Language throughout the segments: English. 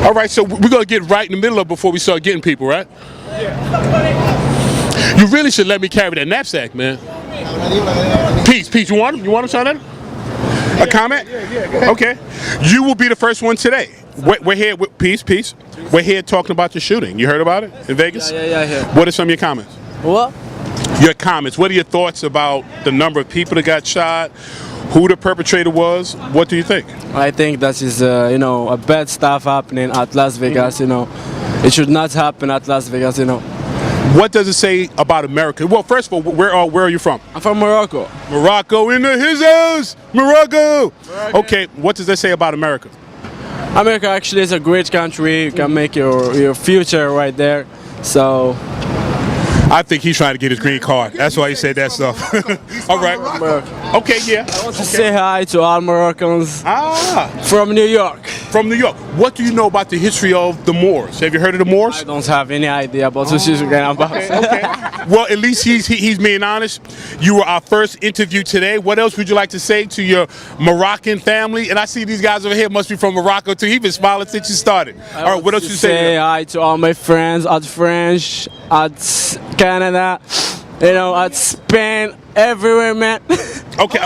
All right, so we're gonna get right in the middle of it before we start getting people, right? You really should let me carry that knapsack, man. Peace. You want him? You want him, Sean? A comment? Yeah. Okay. You will be the first one today. We're here with Peace. We're here talking about the shooting. You heard about it in Vegas? Yeah. What are some of your comments? What? Your comments. What are your thoughts about the number of people that got shot? Who the perpetrator was? What do you think? I think that is, a bad stuff happening at Las Vegas. It should not happen at Las Vegas. What does it say about America? Well, first of all, where are you from? I'm from Morocco. Morocco in his house. Morocco. Okay. What does that say about America? America actually is a great country. You can make your future right there. So. I think he's trying to get his green card. That's why he said that stuff. All right. Okay, yeah. I want to say hi to all Moroccans from New York. From New York. What do you know about the history of the Moors? Have you heard of the Moors? I don't have any idea about what she's going about. Okay. Well, at least he's being honest. You were our first interview today. What else would you like to say to your Moroccan family? And I see these guys over here must be from Morocco too. He's been smiling since you started. All right, what else you say? Hi to all my friends at French, at Canada, at Spain, everywhere, man. Okay,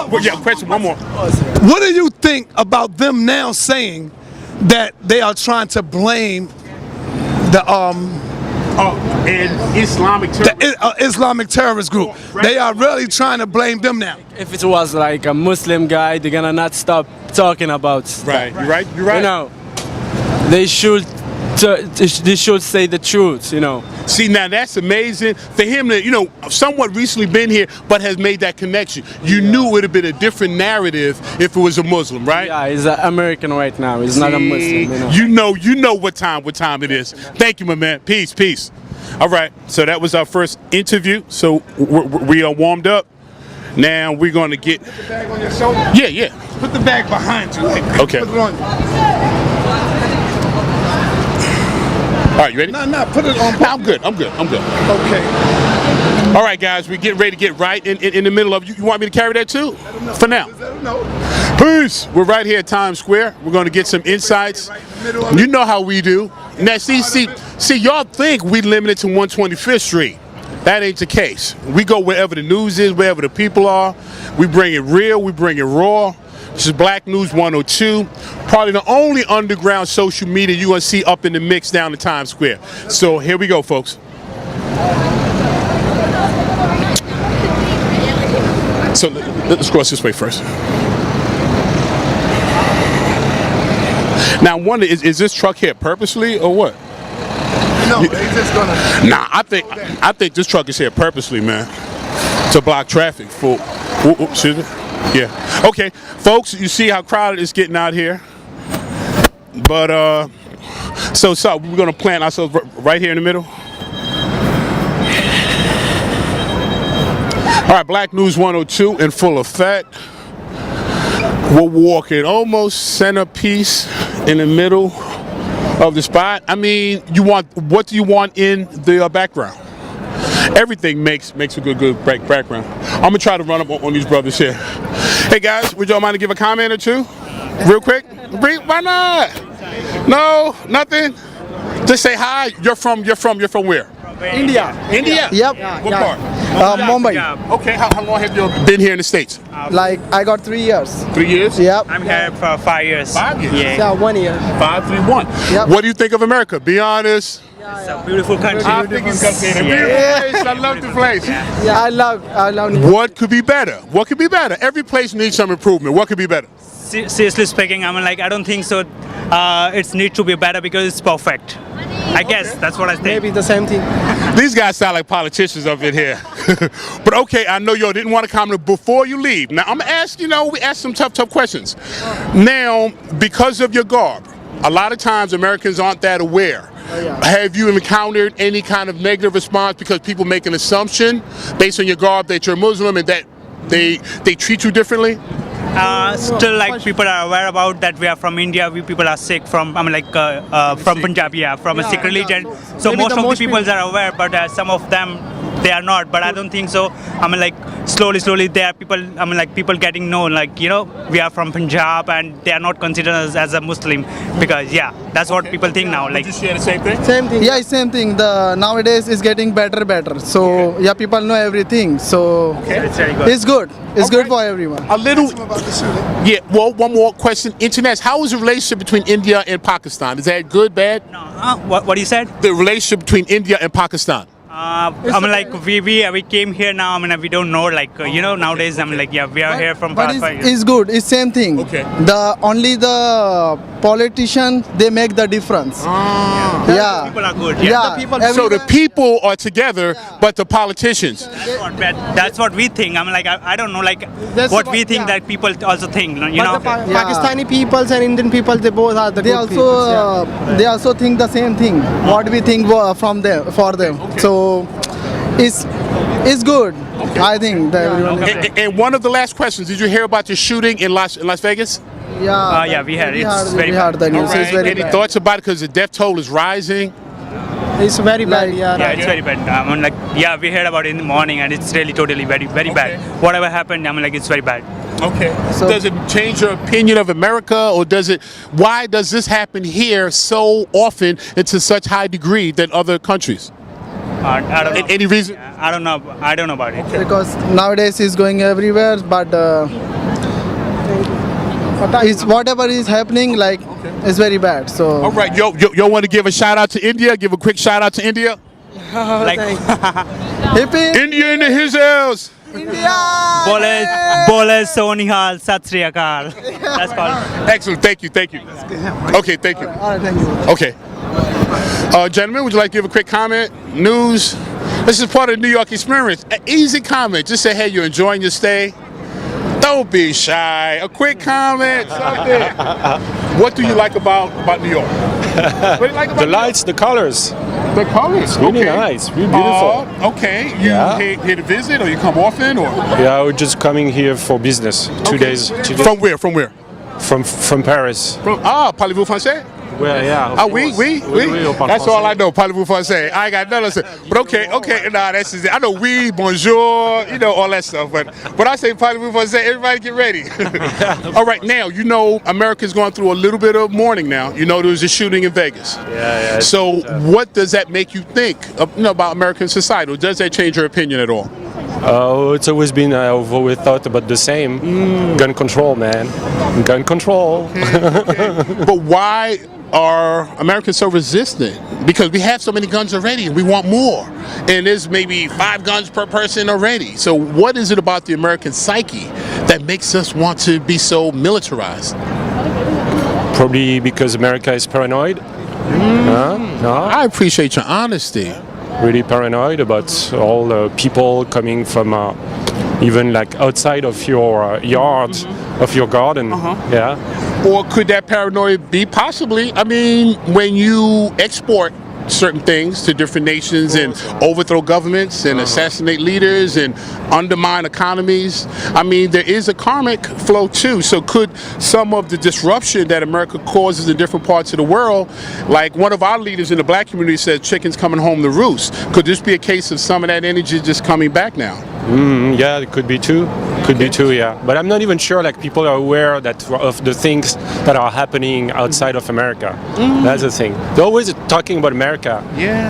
question one more. What do you think about them now saying that they are trying to blame the and Islamic terrorist. Islamic terrorist group? They are really trying to blame them now. If it was like a Muslim guy, they're gonna not stop talking about stuff. Right, you're right. They should say the truth, See, now that's amazing for him to, somewhat recently been here, but has made that connection. You knew it would have been a different narrative if it was a Muslim, right? Yeah, he's an American right now. He's not a Muslim. You know what time it is. Thank you, my man. Peace. All right, so that was our first interview. So we are warmed up. Now we're going to get. Put the bag on your shoulder? Yeah. Put the bag behind you. Okay. Put it on. All right, you ready? No, put it on. I'm good. Okay. All right, guys, we get ready to get right in the middle of you. You want me to carry that too? For now. Peace. We're right here at Times Square. We're going to get some insights. You know how we do. Now, see, y'all think we limited to 125th Street. That ain't the case. We go wherever the news is, wherever the people are. We bring it real. We bring it raw. This is Black News 102, probably the only underground social media you're going to see up in the mix down in Times Square. So here we go, folks. So let's cross this way first. Now, I wonder, is this truck here purposely or what? No, they just gonna. Nah, I think this truck is here purposely, man, to block traffic for. Excuse me. Yeah. Okay, folks, you see how crowded it's getting out here. But so we're gonna plant ourselves right here in the middle. All right, Black News 102 in full effect. We're walking almost centerpiece in the middle of the spot. I mean, what do you want in the background? Everything makes a good background. I'm gonna try to run up on these brothers here. Hey guys, would y'all mind to give a comment or two, real quick? Why not? No, nothing. Just say hi. You're from where? India. Yep. What part? Mumbai. Okay. How long have you been here in the States? Like I got 3 years. 3 years? Yep. I'm here for 5 years. 5 years? Yeah. Yeah, 1 year. 5, 3, 1. Yep. What do you think of America? Be honest. It's a beautiful country. I think it's a beautiful place. I love the place. Yeah, I love New York. What could be better? What could be better? Every place needs some improvement. What could be better? Seriously speaking, I don't think so. It needs to be better because it's perfect. I guess that's what I think. Maybe the same thing. These guys sound like politicians up in here. But okay, I know y'all didn't want to comment before you leave. Now I'm gonna ask, we ask some tough questions. Now, because of your garb, a lot of times Americans aren't that aware. Have you encountered any kind of negative response because people make an assumption based on your garb that you're Muslim and that they treat you differently? Still, people are aware about that we are from India. We people are Sikh from from Punjab, from a Sikh religion. So Maybe most of the most people are aware, but some of them they are not, but I don't think so. I mean, like slowly there are people. I mean, like people getting known. Like we are from Punjab, and they are not considered as a Muslim because that's what people think now. Like you share the same thing? Same thing. Yeah, same thing. The nowadays is getting better. So yeah, people know everything. So it's very good. it's good. It's Okay. good for everyone. A little. Yeah. Well, one more question. Internet. How is the relationship between India and Pakistan? Is that good, bad? No, what you said? The relationship between India and Pakistan. I mean, like we came here now. I mean, we don't know. Like nowadays, I mean, like we are here from But past 5 years. it's good. It's same thing. Okay. Only the politician they make the difference. Yeah. People are good. Yeah. So the people are together, but the politicians. That's what we think. I mean, like I don't know, like That's what what- we think yeah. that people also think. You But know. the Yeah. Pakistani peoples and Indian people, they both are the They good also peoples, yeah. they also think the same thing. What we think from them for them. So it's good. I think that everyone. Okay. And one of the last questions: did you hear about the shooting in Las Vegas? Yeah. Yeah, we had. We It's heard, very we heard the bad. news. All It's right. very Any bad. thoughts about it? Because the death toll is rising. It's very bad, Like- yeah. Yeah, right. it's very bad. I mean, like we heard about it in the morning, and it's really totally very bad. Whatever happened, I mean, like it's very bad. Okay. So- does it change your opinion of America, or does it? Why does this happen here so often and to such high degree than other countries? I don't know. Any reason? I don't know. I don't know about it. Because nowadays it's going everywhere, but it's whatever is happening, like it's very bad. So All right, yo, want to give a shout out to India? Give a quick shout out to India. Like hippie India into his house. India. bole Sonihal Sat Sri Akal. That's called. Excellent. Thank you. Okay, thank you. All right, thank you. Okay. Gentlemen, would you like to give a quick comment? News? This is part of the New York experience. An easy comment. Just say, hey, you're enjoying your stay. Don't be shy. A quick comment. Something. What do you like about New York? What do you like about The New York? lights, the colors, The colors. really Okay. nice, really beautiful. Okay. You Yeah. here to visit, or you come often, or Yeah, we're just coming here for business. 2 days. 2 days from where? From where? from Paris. From parlez-vous français? Well, yeah. Ah, oui. That's all I know. Parlez-vous français? I ain't got nothing else. But okay. Nah, that's just it. I know oui, bonjour, all that stuff. But I say parlez-vous français, everybody get ready. All right, now America's going through a little bit of mourning now. There was a shooting in Vegas. Yeah. So what does that make you think about American society? Or does that change your opinion at all? It's always been, I've always thought about the same. Gun control, man. Gun control. But why are Americans so resistant? Because we have so many guns already and we want more. And there's maybe 5 guns per person already. So what is it about the American psyche that makes us want to be so militarized? Probably because America is paranoid. No? I appreciate your honesty. Really paranoid about all the people coming from even like outside of your yard, of your garden. Yeah. Or could that paranoia be possibly, when you export certain things to different nations and overthrow governments and assassinate leaders and undermine economies, there is a karmic flow too. So could some of the disruption that America causes in different parts of the world, like one of our leaders in the black community said, chickens coming home to roost, could this be a case of some of that energy just coming back now? Yeah, it could be too. Yeah. But I'm not even sure like people are aware of the things that are happening outside of America. That's the thing. They're always talking about America,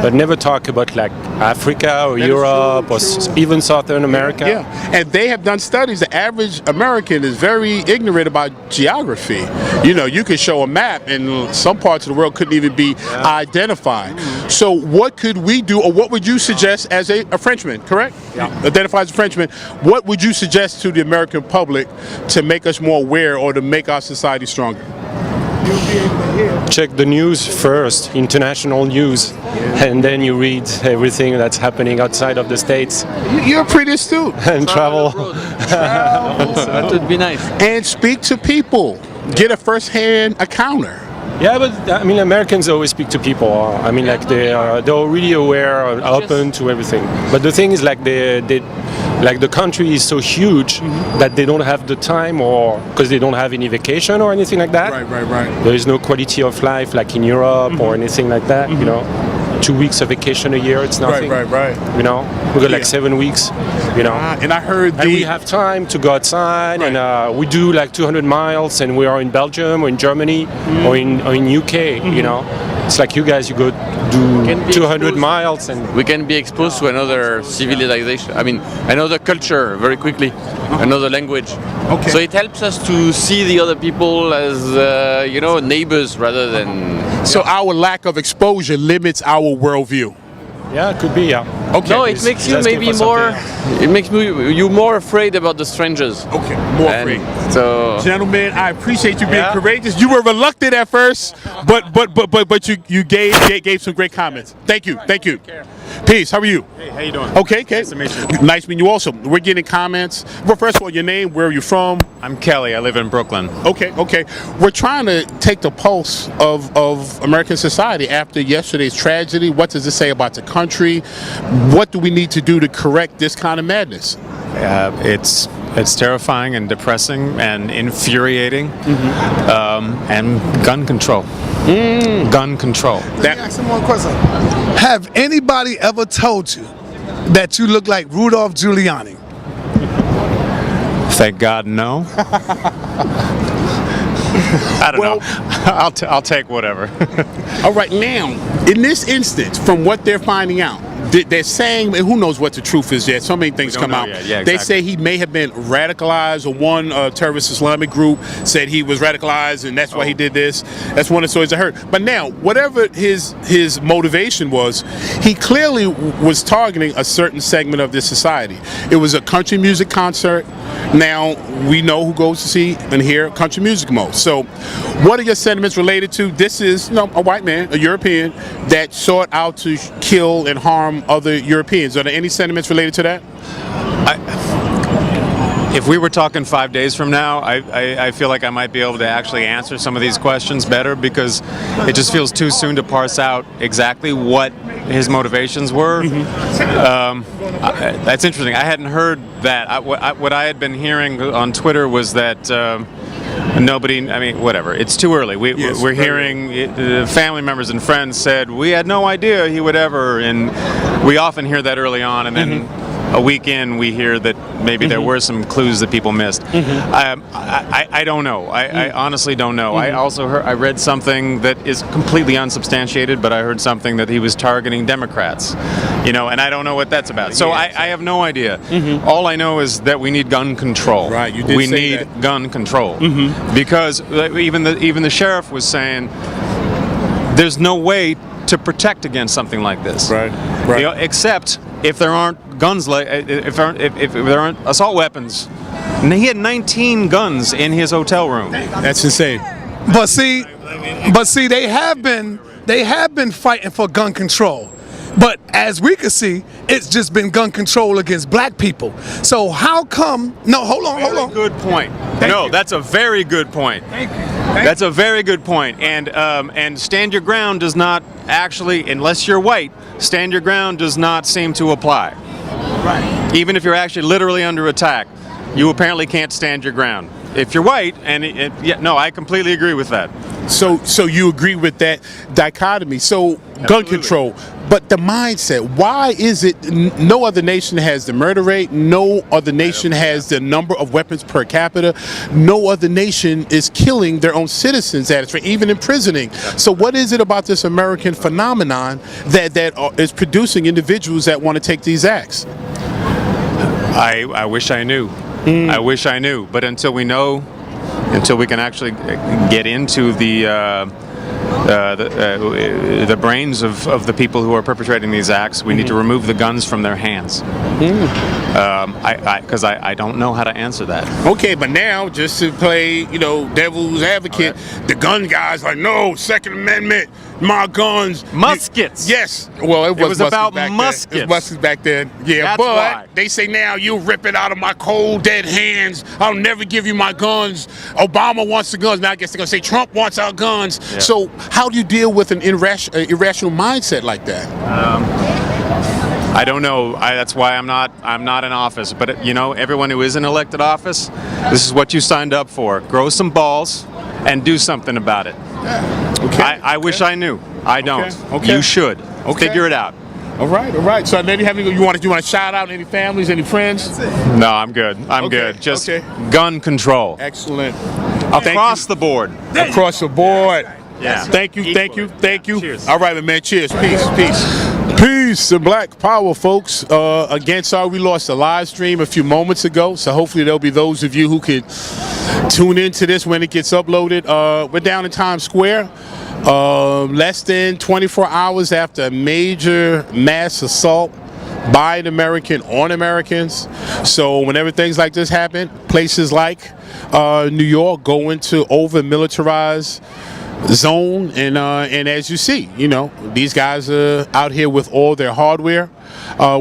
but never talk about like Africa or Europe or even Southern America. Yeah, and they have done studies. The average American is very ignorant about geography. You could show a map and some parts of the world couldn't even be identified. So what could we do, or what would you suggest as a Frenchman, correct? Yeah. Identified as a Frenchman. What would you suggest to the American public to make us more aware or to make our society stronger? Check the news first, international news, and then you read everything that's happening outside of the States You're pretty astute. and travel. That would be nice. And speak to people. Get a first-hand encounter. Yeah, but Americans always speak to people. They're really aware, open to everything. But the thing is, the country is so huge that they don't have the time, or because they don't have any vacation or anything like that. Right. There is no quality of life like in Europe or anything like that. 2 weeks of vacation a year. It's nothing. Right. You know, we got like Yeah. 7 weeks. You know, And I heard and we have time to go outside, and we do like 200 miles, and we are in Belgium or in Germany or in UK. You know, it's like you guys, you go do Can be 200 exposed. miles, and We can be exposed to another civilization. I mean, another culture very quickly, another language. Okay. So it helps us to see the other people as neighbors rather than. So our lack of exposure limits our worldview. yeah, it could be, yeah. Okay. No, it makes you asking maybe for more. something. It makes you more afraid about the strangers. Okay. More And free. so Gentlemen, I appreciate you being Yeah. courageous. You were reluctant at first, but you gave some great comments. Thank you. Peace. How are you? Hey, how you doing? Okay. Nice to meet you. Nice meeting you also. We're getting comments. Well, first of all, your name, where are you from? I'm Kelly. I live in Brooklyn. Okay. We're trying to take the pulse of American society after yesterday's tragedy. What does it say about the country? What do we need to do to correct this kind of madness? It's terrifying and depressing and infuriating. And gun control. Gun control. Let me ask you one question. Have anybody ever told you that you look like Rudolph Giuliani? Thank God, no. I don't know. I'll take whatever. All right, now, in this instance, from what they're finding out, they're saying, and who knows what the truth is yet, so many things don't come know out. yet. Yeah, They exactly. say he may have been radicalized, or one terrorist Islamic group said he was radicalized, and that's why he did this. That's one of the stories I heard. But now, whatever his motivation was, he clearly was targeting a certain segment of this society. It was a country music concert. Now, we know who goes to see and hear country music most. So, what are your sentiments related to this? Is a white man, a European, that sought out to kill and harm other Europeans. Are there any sentiments related to that? If we were talking 5 days from now, I feel like I might be able to actually answer some of these questions better, because it just feels too soon to parse out exactly what his motivations were. That's interesting. I hadn't heard that. What I had been hearing on Twitter was that nobody, I mean, whatever. It's too early. We're hearing family members and friends said, we had no idea he would ever, and we often hear that early on, and then a week in, we hear that maybe there were some clues that people missed. I don't know. I honestly don't know. I also I read something that is completely unsubstantiated, but I heard something that he was targeting Democrats, and I don't know what that's about. So I have no idea. All I know is that we need gun control. Right, you did we say need that. gun control, because even the sheriff was saying there's no way to protect against something like this. Right. Except if there aren't guns, like if there aren't assault weapons. And he had 19 guns in his hotel room. That's insane. But see, they have been fighting for gun control. But as we can see, it's just been gun control against black people. So how come? No, hold on. Good point. That's a very good point. Thank you. That's a very good point. And stand your ground does not actually, unless you're white, stand your ground does not seem to apply. Right. Even if you're actually literally under attack, you apparently can't stand your ground. If you're white, and I completely agree with that. So you agree with that dichotomy. So gun control, but the mindset. Why is it no other nation has the murder rate? No other nation has the number of weapons per capita. No other nation is killing their own citizens at its rate, even imprisoning. So what is it about this American phenomenon that is producing individuals that want to take these acts? I wish I knew. I wish I knew. But until we know, until we can actually get into the brains of the people who are perpetrating these acts, we need to remove the guns from their hands. Because I don't know how to answer that. Okay, but now, just to play, devil's advocate, the gun guys like, no, Second Amendment, my guns. Muskets. Yes. Well, it was about back muskets. Then. It was muskets back then. Yeah, That's but why. they say now, you rip it out of my cold, dead hands. I'll never give you my guns. Obama wants the guns. Now I guess they're going to say Trump wants our guns. Yeah. So how do you deal with an irrational mindset like that? I don't know. That's why I'm not in office. But everyone who is in elected office, this is what you signed up for. Grow some balls and do something about it. Okay. I wish I knew. I don't. Okay. You should. Okay. Figure it out. All right. So then you want to shout out any families, any friends? No, I'm good. I'm Okay, good. Just okay. gun control. Excellent. Across the board. Across the board. Yeah. Thank you. Cheers. All right, man. Cheers. Peace to Black Power, folks. Again, sorry we lost the live stream a few moments ago, so hopefully there'll be those of you who could tune into this when it gets uploaded. We're down in Times Square, less than 24 hours after a major mass assault by an American on Americans. So whenever things like this happen, places like New York go into over-militarized zone, and as you see, these guys are out here with all their hardware.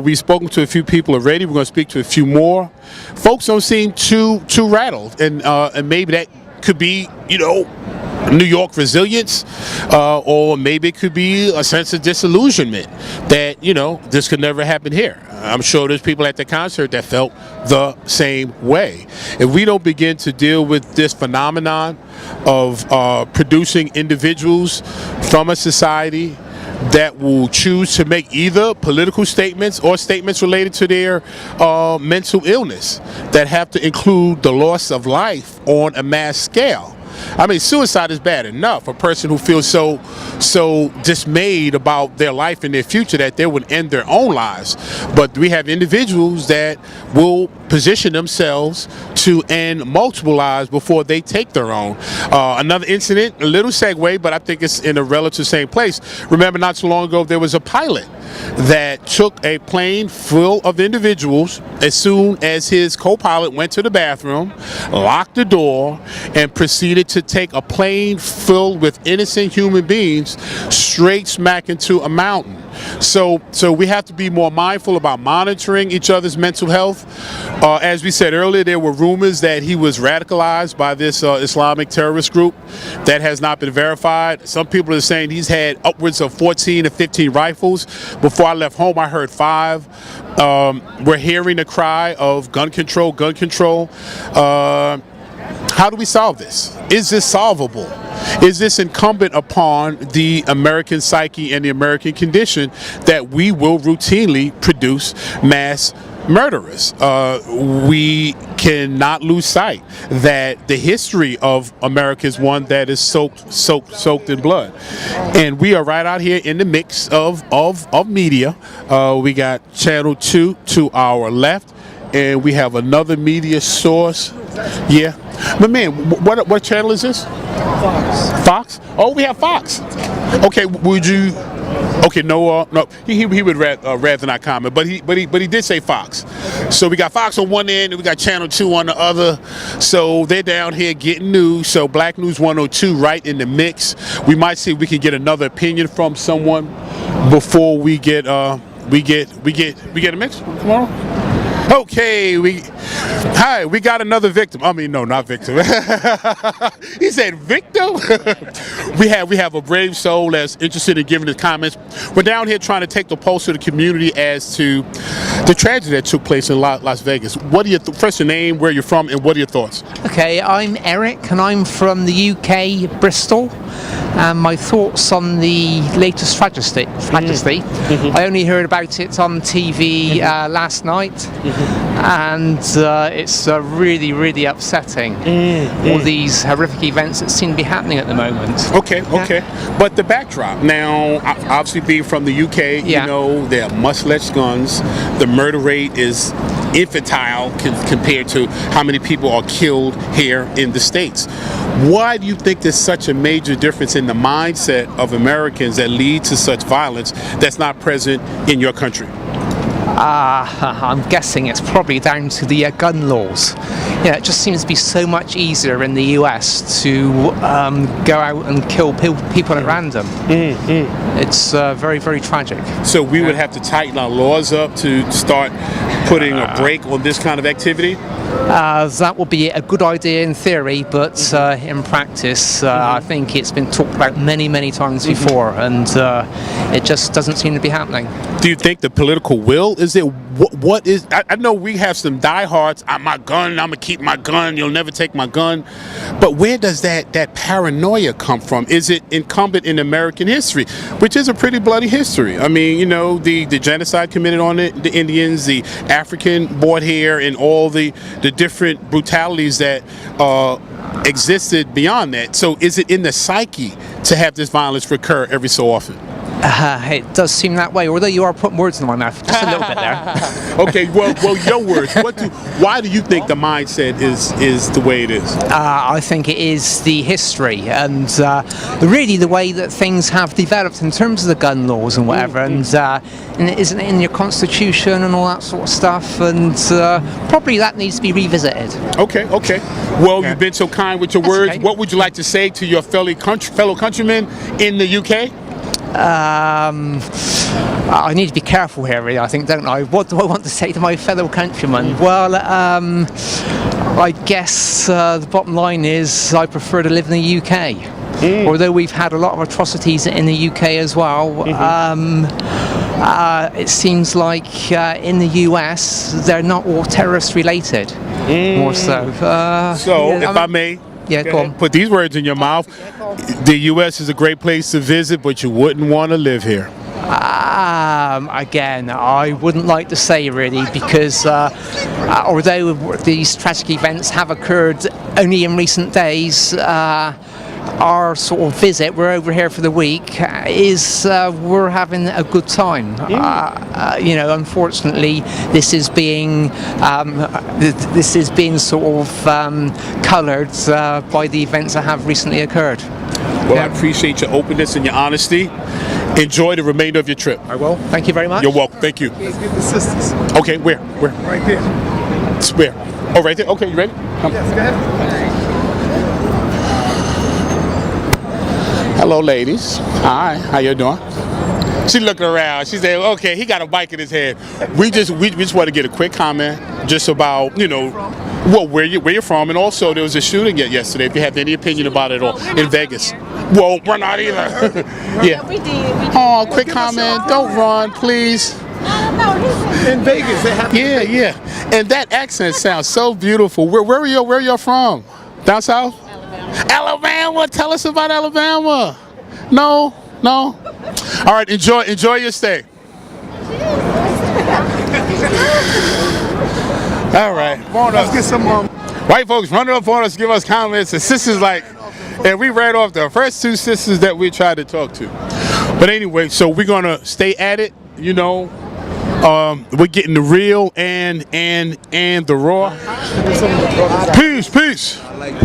We've spoken to a few people already. We're going to speak to a few more. Folks don't seem too rattled, and maybe that could be New York resilience, or maybe it could be a sense of disillusionment that this could never happen here. I'm sure there's people at the concert that felt the same way. If we don't begin to deal with this phenomenon of producing individuals from a society that will choose to make either political statements or statements related to their mental illness that have to include the loss of life on a mass scale. I mean, suicide is bad enough. A person who feels so dismayed about their life and their future that they would end their own lives. But we have individuals that will position themselves to end multiple lives before they take their own. Another incident, a little segue, but I think it's in a relative same place. Remember, not so long ago, there was a pilot that took a plane full of individuals as soon as his co-pilot went to the bathroom, locked the door, and proceeded to take a plane filled with innocent human beings straight smack into a mountain. So we have to be more mindful about monitoring each other's mental health. As we said earlier, there were rumors that he was radicalized by this Islamic terrorist group. That has not been verified. Some people are saying he's had upwards of 14 or 15 rifles. Before I left home, I heard 5. We're hearing the cry of gun control. How do we solve this? Is this solvable? Is this incumbent upon the American psyche and the American condition that we will routinely produce mass murderers? We cannot lose sight that the history of America is one that is soaked in blood, and we are right out here in the mix of media. We got Channel 2 to our left, and we have another media source. Yeah, but man, what channel is this? Fox. Oh, we have Fox. Okay, would you? Okay, no. He would rather not comment, but he did say Fox. So we got Fox on one end, and we got Channel 2 on the other. So they're down here getting news. So Black News 102 right in the mix. We might see if we can get another opinion from someone before we get a mix tomorrow. Okay, we got another victim. I mean, no, not victim. He said victim. we have a brave soul that's interested in giving his comments. We're down here trying to take the pulse of the community as to the tragedy that took place in Las Vegas. What are your first your name, where you're from, and what are your thoughts? Okay, I'm Eric, and I'm from the UK, Bristol. My thoughts on the latest tragedy. Mm-hmm. I only heard about it on TV last night, and it's really, really upsetting. All these horrific events that seem to be happening at the moment. Okay. But the backdrop, now, obviously being from the UK, there are much-less guns. The murder rate is infantile compared to how many people are killed here in the States. Why do you think there's such a major difference in the mindset of Americans that lead to such violence that's not present in your country? I'm guessing it's probably down to the gun laws. It just seems to be so much easier in the US to go out and kill people at random. It's very, very tragic. So we would have to tighten our laws up to start putting a brake on this kind of activity? that would be a good idea in theory, but in practice, I think it's been talked about many times before, and it just doesn't seem to be happening. Do you think the political will is it? What is? I know we have some diehards. I'm my gun. I'm gonna keep my gun. You'll never take my gun. But where does that paranoia come from? Is it incumbent in American history, which is a pretty bloody history? I mean, you know, the genocide committed on the Indians, the African bought here, and all the different brutalities that existed beyond that. So is it in the psyche to have this violence recur every so often? It does seem that way, although you are putting words in my mouth just a little bit there. Okay, well, your words. Why do you think the mindset is the way it is? I think it is the history and really the way that things have developed in terms of the gun laws and whatever, and it isn't in your constitution and all that sort of stuff, and probably that needs to be revisited. Okay. Well, you've been so kind with your words. Okay. What would you like to say to your fellow countrymen in the UK? I need to be careful here, really, I think, don't I? What do I want to say to my fellow countrymen? Well, I guess the bottom line is I prefer to live in the UK. Although we've had a lot of atrocities in the UK as well, it seems like in the US they're not all terrorist related, more so. If I may, yeah, go on. put these words in your mouth. The U.S. is a great place to visit, but you wouldn't want to live here. Again, I wouldn't like to say really, because although these tragic events have occurred only in recent days, our sort of visit, we're over here for the week, is we're having a good time. You know, unfortunately, this is being sort of coloured by the events that have recently occurred. Well, I appreciate your openness and your honesty. Enjoy the remainder of your trip. I will. Thank you very much. You're welcome. Thank you. Let's get the sisters. Okay, where? Right there. Where? Oh, right there. Okay, you ready? Come. Yes, go ahead. Hello, ladies. Hi, how you doing? She looking around. She said, "Okay, he got a mic in his hand." We just want to get a quick comment, just about, you know, well, where you're from, and also there was a shooting yesterday. If you have any opinion about it, or in Vegas. Well, we're not either. Yeah. We did. Oh, quick comment. Don't run, please. In Vegas, they have. Yeah. And that accent sounds so beautiful. Where are you from? Down south? Alabama. Tell us about Alabama. No. All right. Enjoy your stay. All right. Let's get some. White folks running up on us, give us comments, and sisters like, and we read off the first two sisters that we tried to talk to. But anyway, so we're gonna stay at it. You know, we're getting the real and the raw. Peace.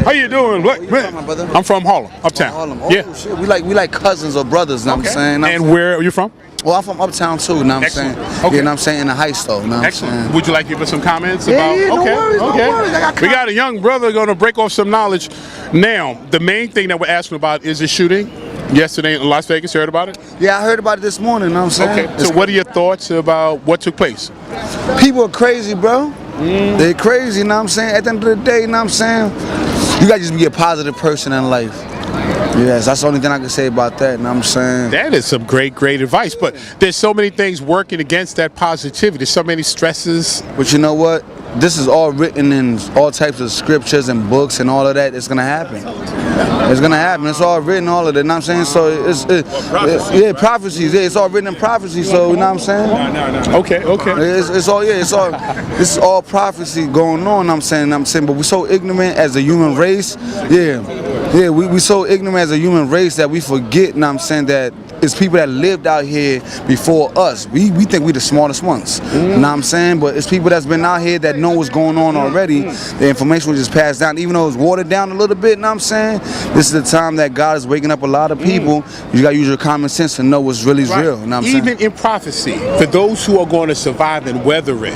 How you doing? I'm from Harlem, uptown. Harlem. Oh, Yeah. shit. We like cousins or brothers. Know what I'm saying? And where are you from? Well, I'm from uptown too. Know what I'm saying? Okay. Yeah, know what I'm saying, in the Heights though. Know what I'm Excellent. saying? Would you like to give us some comments Yeah, about? yeah, no worries, no worries. I got We got a young brother going to break off some knowledge. Now, the main thing that we're asking about is the shooting yesterday in Las Vegas. You heard about it? Yeah, I heard about it this morning. Know what I'm saying? Okay. So, what are your thoughts about what took place? People are crazy, bro. They're crazy. Know what I'm saying? At the end of the day, know what I'm saying? You gotta just be a positive person in life. Yes, that's the only thing I can say about that. Know what I'm saying? That is some great advice. But there's so many things working against that positivity. There's so many stresses. But you know what? This is all written in all types of scriptures and books and all of that. It's gonna happen. It's gonna happen. It's all written, all of that. You know what I'm saying? So yeah, prophecies. Yeah, it's all written in prophecy. So you know what I'm saying? Okay. It's all this is all prophecy going on. I'm saying, but we're so ignorant as a human race. Yeah, we so ignorant as a human race that we forget. You know what I'm saying, that it's people that lived out here before us. We think we the smartest ones. You know what I'm saying? But it's people that's been out here that know what's going on already. The information was just passed down, even though it's watered down a little bit. You know what I'm saying? This is the time that God is waking up a lot of people. You got to use your common sense to know what's really real. You know what I'm saying? Even in prophecy, for those who are going to survive and weather it,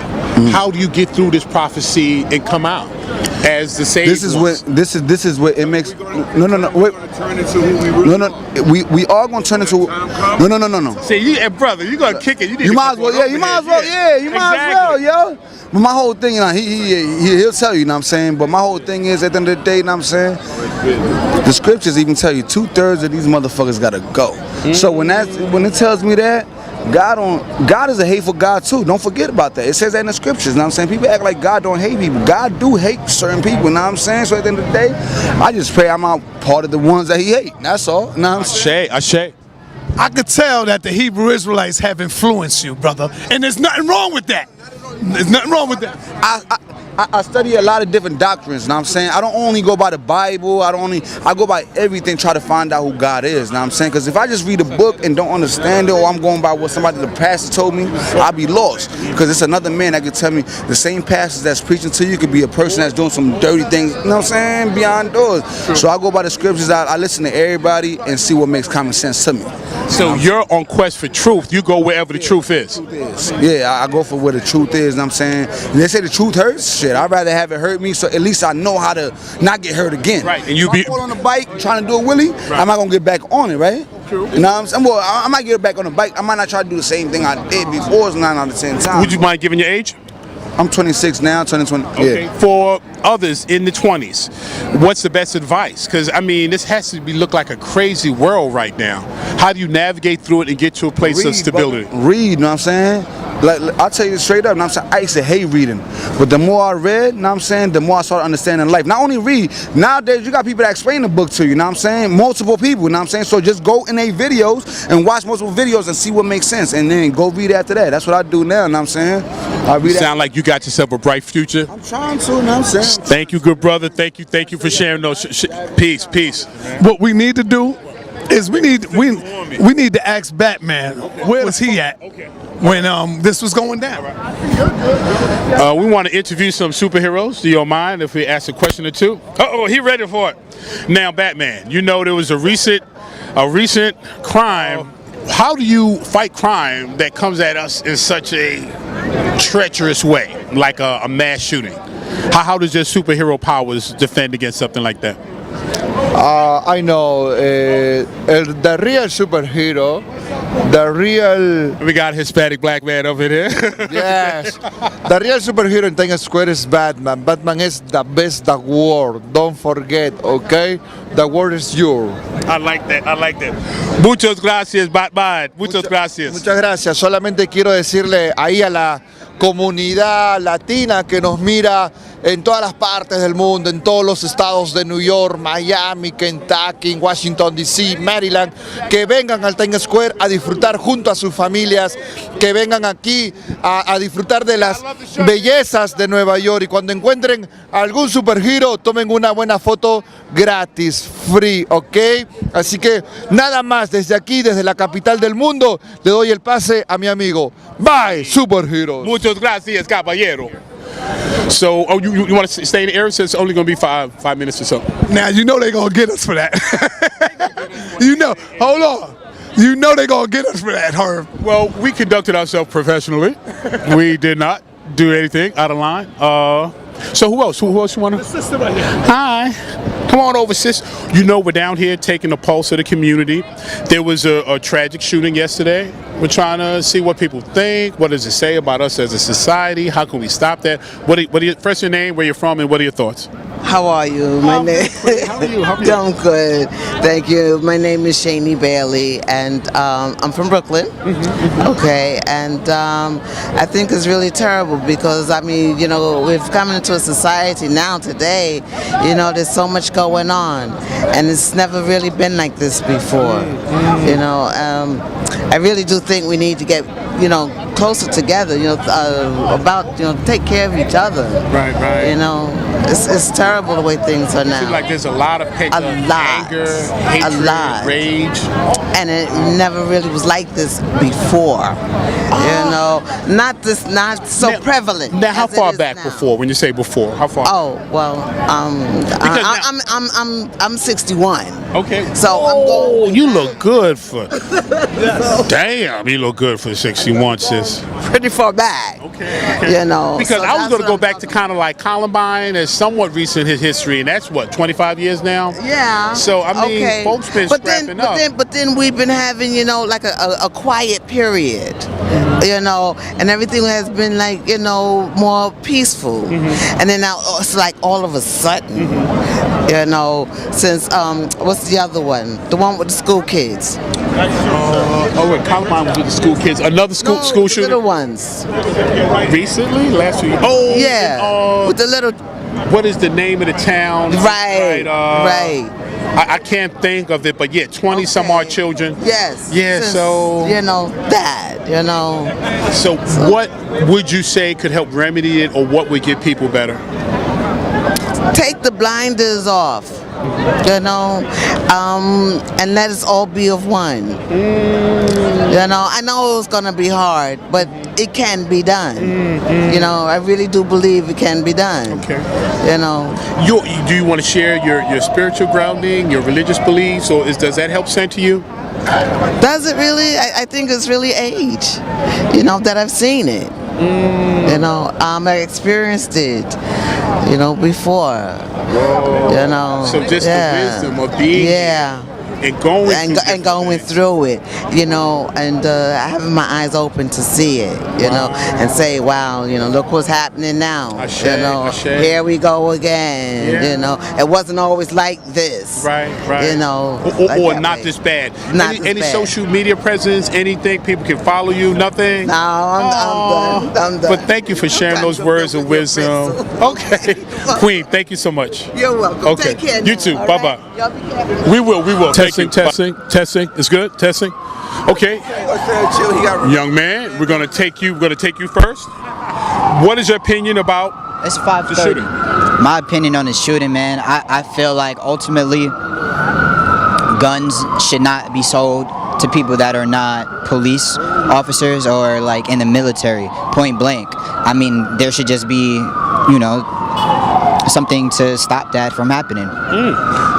how do you get through this prophecy and come out? As the sage This is was. what this is what it makes. No. Wait. No. We are gonna turn into. No. See, you, brother, you gonna kick it. You, need You to might as come well. on Yeah, over you might as here. well. Yeah, you might as well, Exactly. yo. But my whole thing, you know, he'll tell you, you know what I'm saying? But my whole thing is, at the end of the day, you know what I'm saying? The scriptures even tell you 2/3 of these motherfuckers gotta go. So when it tells me that, God is a hateful God too. Don't forget about that. It says that in the scriptures, you know what I'm saying? People act like God don't hate people. God do hate certain people, you know what I'm saying? So at the end of the day, I just pray I'm not part of the ones that he hate. That's all. You know what I'm saying? Ashay. I could tell that the Hebrew Israelites have influenced you, brother, and there's nothing wrong with that. There's nothing wrong with that. I study a lot of different doctrines, you know what I'm saying? I don't only go by the Bible, I go by everything, try to find out who God is, you know what I'm saying? Because if I just read a book and don't understand it, or I'm going by what the pastor told me, I'll be lost. Because it's another man that could tell me the same pastor that's preaching to you could be a person that's doing some dirty things, you know what I'm saying, beyond doors. So I go by the scriptures, I listen to everybody and see what makes common sense to me. So you're on quest for truth. You go wherever the truth is. Yeah, I go for where the truth is, you know what I'm saying? And they say the truth hurts. Shit, I'd rather have it hurt me, so at least I know how to not get hurt again. Right, and you if I fall on the bike trying to do a wheelie, I'm not gonna get back on it, right? True. You know what I'm saying? Well, I might get back on the bike. I might not try to do the same thing I did before. It's not at the same time. Would you mind giving your age? I'm 26 now, 20. Okay. Yeah. For others in the 20s, what's the best advice? Because I mean, this has to look like a crazy world right now. How do you navigate through it and get to a place of stability? Read, you know what I'm saying? Like, I'll tell you straight up, you know what I'm saying? I used to hate reading. But the more I read, you know what I'm saying, the more I started understanding life. Not only read, nowadays you got people that explain the book to you, you know what I'm saying? Multiple people, you know what I'm saying? So just go in their videos and watch multiple videos and see what makes sense. And then go read after that. That's what I do now, you know what I'm saying? I read. You sound like you got yourself a bright future. I'm trying to, you know what I'm saying? Thank you, good brother. Thank you for sharing those. Peace. What we need to do is we need to ask Batman, where was he at when this was going down? We want to interview some superheroes. Do you mind if we ask a question or two? Oh, he ready for it. Now, Batman, you know there was a recent crime. How do you fight crime that comes at us in such a treacherous way, like a mass shooting? How does your superhero powers defend against something like that? I know the real superhero, We got a Hispanic black man over here. yes, the real superhero in Times Square is Batman. Batman is the best the world. Don't forget, okay? The world is yours. I like that. Muchas gracias, Batman. Muchas gracias. Muchas gracias. Solamente quiero decirle ahí a la comunidad latina que nos mira en todas las partes del mundo, en todos los estados de New York, Miami, Kentucky, Washington DC, Maryland, que vengan al Times Square a disfrutar junto a sus familias, que vengan aquí a disfrutar de las bellezas de Nueva York, y cuando encuentren algún superhero, tomen una buena foto gratis, free, ¿ok? Así que nada más, desde aquí, desde la capital del mundo, le doy el pase a mi amigo. Bye, superheroes. Muchas gracias, caballero. So, you want to stay in the area? So it's only going to be five minutes or so. Now you know they're gonna get us for that. You know, hold on. You know they're gonna get us for that, Herb. Well, we conducted ourselves professionally. We did not do anything out of line. So who else? Who else you want to? Sister right here. Hi. Come on over, sis. You know we're down here taking the pulse of the community. There was a tragic shooting yesterday. We're trying to see what people think. What does it say about us as a society? How can we stop that? First your name, where you're from, and what are your thoughts? How are you? My name. How are you? I'm good. Thank you. My name is Shani Bailey, and I'm from Brooklyn. Okay, and I think it's really terrible because I mean, you know, we've come into a society now today. You know, there's so much going on, and it's never really been like this before. You know, I really do think we need to get, you know, closer together. You know, take care of each other. Right. You know, it's terrible. terrible the way things are now. Seems like there's a lot of pent-up anger, hatred, rage. And it never really was like this before. You know, not so prevalent. Now, how as it far is back now. before? When you say before, how far? Oh well, I'm 61. Okay. So I'm going. You look good for. Damn, you look good for 61, sis. Pretty far back. Okay. You know. Because so I was that's going to what go I'm back to kind of like Columbine as somewhat recent history, and that's what 25 years now. Yeah. So I mean, okay. folks been scrapping up. But then we've been having, you know, like a quiet period, you know, and everything has been like, you know, more peaceful. And then now it's like all of a sudden, you know, since what's the other one? The one with the school kids. Wait, Columbine was with the school kids. Another school shooting. Little ones. Recently, last week. Oh yeah. With the little. What is the name of the town? Right. Right. I can't think of it, but yeah, 20 some odd children. Yes. Yeah. Since, So you know that. You know. So what would you say could help remedy it, or what would get people better? Take the blinders off, you know, and let us all be of one. You know, I know it's gonna be hard, but it can be done. You know, I really do believe it can be done. Okay. You know. Do you want to share your spiritual grounding, your religious beliefs, or does that help center you? Does it really? I think it's really age, you know, that I've seen it. You know, I experienced it, you know, before. You know. So just the wisdom of being and going through it, you know, and having my eyes open to see it, you know, and say, wow, you know, look what's happening now. You know, here we go again. You know, it wasn't always like this. Right. You know, or not this bad. Any social media presence, anything people can follow you? Nothing. No, I'm done. But thank you for sharing those words of wisdom. Okay, Queen, thank you so much. You're welcome. Okay, Take care you now, too. all Bye right? bye. Y'all be careful. We will. Testing. It's good. Testing. Okay. Young man, we're gonna take you first. What is your opinion about It's the 5:30. shooting? My opinion on the shooting, man, I feel like ultimately guns should not be sold to people that are not police officers or like in the military, point blank. I mean, there should just be, you know, something to stop that from happening.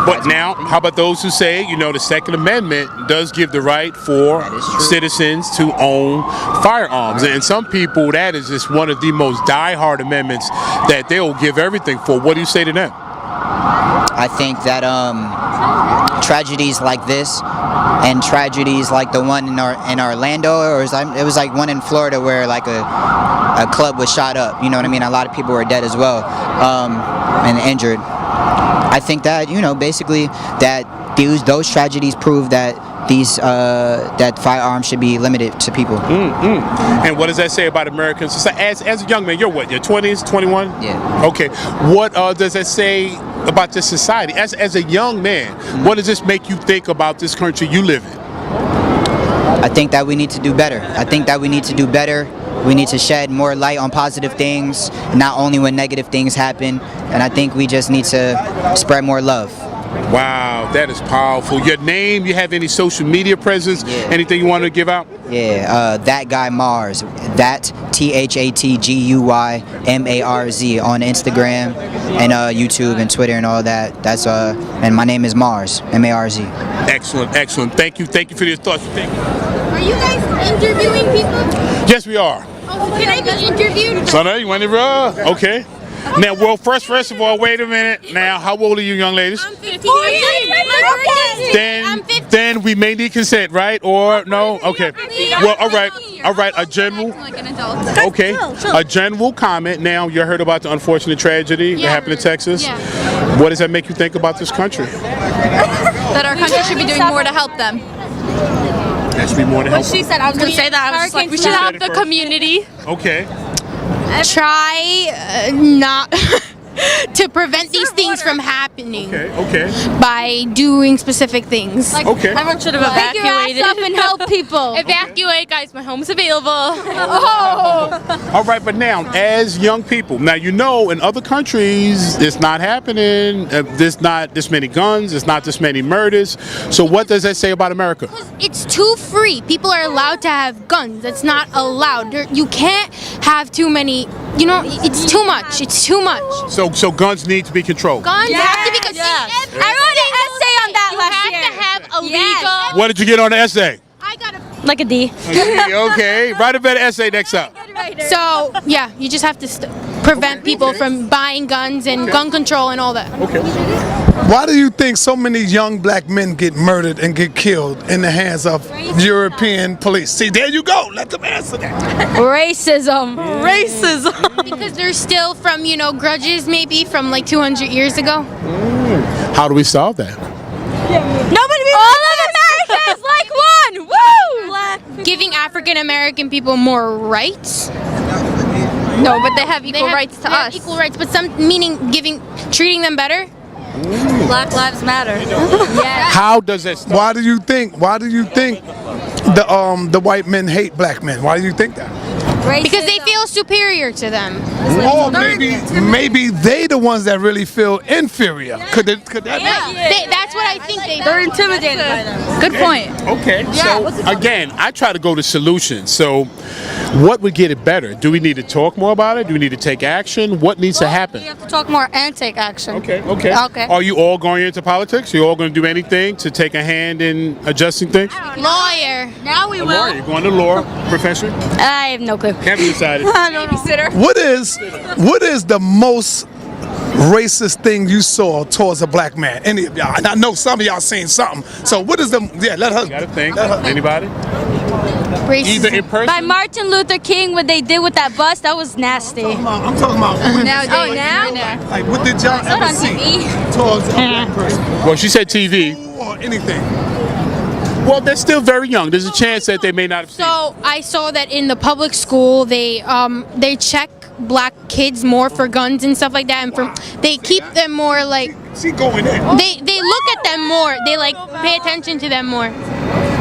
But now, how about those who say, you know, the Second Amendment does give the right for citizens to own firearms? And some people, that is just one of the most die-hard amendments that they'll give everything for. What do you say to them? I think that tragedies like this and tragedies like the one in Orlando, or it was like one in Florida where like a club was shot up. You know what I mean? A lot of people were dead as well, and injured. I think that, you know, basically that those tragedies prove that that firearms should be limited to people. And what does that say about Americans? So as a young man, you're what? Your 20s, 21? Yeah. Okay. What does that say about this society? As a young man, what does this make you think about this country you live in? I think that we need to do better. We need to shed more light on positive things, not only when negative things happen. And I think we just need to spread more love. Wow, that is powerful. Your name, you have any social media presence? Yeah. Anything you want to give out? Yeah, that guy Mars. That ThatGuyMarz on Instagram and YouTube and Twitter and all that. That's and my name is Mars, M-A-R-Z. Excellent. Thank you for your thoughts. Are you guys interviewing people? Yes, we are. Oh, can I be interviewed? Sonny, you want to Okay. Now, well, first of all, wait a minute. Now, how old are you, young ladies? I'm 15. I'm 15. Then we may need consent, right? Or no? Okay. Well, all right. A general. Okay. A general comment. Now, you heard about the unfortunate tragedy that happened in Texas. Yeah. What does that make you think about this country? That our country should be doing more to help them. That should be more to help. She said, I was going to say that. I was just like, we should help the community. Okay. Try not to prevent these things from happening. Okay. By doing specific things. Like, Okay. Everyone should have Pick your ass evacuated. up and help people. Evacuate, guys. My home is available. All right, but now, as young people, now you know in other countries it's not happening. There's not this many guns. There's not this many murders. So what does that say about America? It's too free. People are allowed to have guns. That's not allowed. You can't have too many. You know, it's too much. It's too much. So guns need to be controlled. Guns have to be because I wrote an essay on that last year. have to have illegal. What did you get on the essay? Like a D. Okay, write a better essay next up. So yeah, you just have to prevent people from buying guns and gun control and all that. Okay. Why do you think so many young black men get murdered and get killed in the hands of European police? See, there you go. Let them answer that. Racism. Racism. Because they're still from, you know, grudges maybe from like 200 years ago. How do we solve that? Nobody. All of America is like one. Woo! Giving African American people more rights. No, but they have equal rights to they have us. Equal rights, but some meaning treating them better. Black Lives Matter. How does that start? Why do you think the white men hate black men? Why do you think that? Because they feel superior to them. Or maybe they the ones that really feel inferior. Could that be? That's what I think They're intimidated by them. Good point. Okay, so again, I try to go to solutions. So what would get it better? Do we need to talk more about it? Do we need to take action? What needs to happen? We have to talk more and take action. Okay. Okay. Are you all going into politics? Are you all going to do anything to take a hand in adjusting things? Lawyer. Now we A lawyer. You're going to law profession? I have no clue. Haven't decided. Babysitter. What is the most racist thing you saw towards a black man? Any of y'all? And I know some of y'all seen something. So what is the? Yeah, let her. Got to think. Anybody? Racism. Either in person. By Martin Luther King, what they did with that bus, that was nasty. I'm talking about. Now? Like, what did y'all ever on see TV. towards a black person Well, she said TV. or anything? Well, they're still very young. There's a chance that they may not have seen. So I saw that in the public school they check black kids more for guns and stuff like that, and they keep them more like She going in. they look at them more. They like pay attention to them more.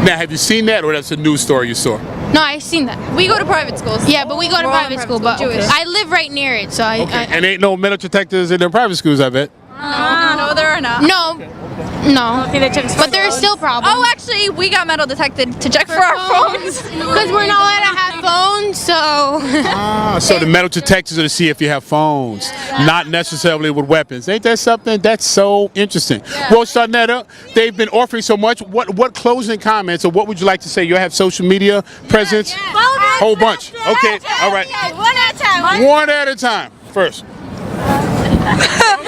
Now, have you seen that, or that's a news story you saw? No, I've seen that. We go to private schools. Yeah, but we go to We're all private school. But Jewish. I live right near it, so I And ain't no metal detectors in their private schools, I bet. No, there are not. no. But there are still problems. Oh, actually, we got metal detected to check for our phones. Because we're not allowed to have phones, so. So the metal detectors are to see if you have phones, not necessarily with weapons. Ain't that something? That's so interesting. Well, Shanetta, they've been offering so much. What closing comments, or what would you like to say? You have social media presence? Whole bunch. Okay, all right. One at a time. One at a time. First.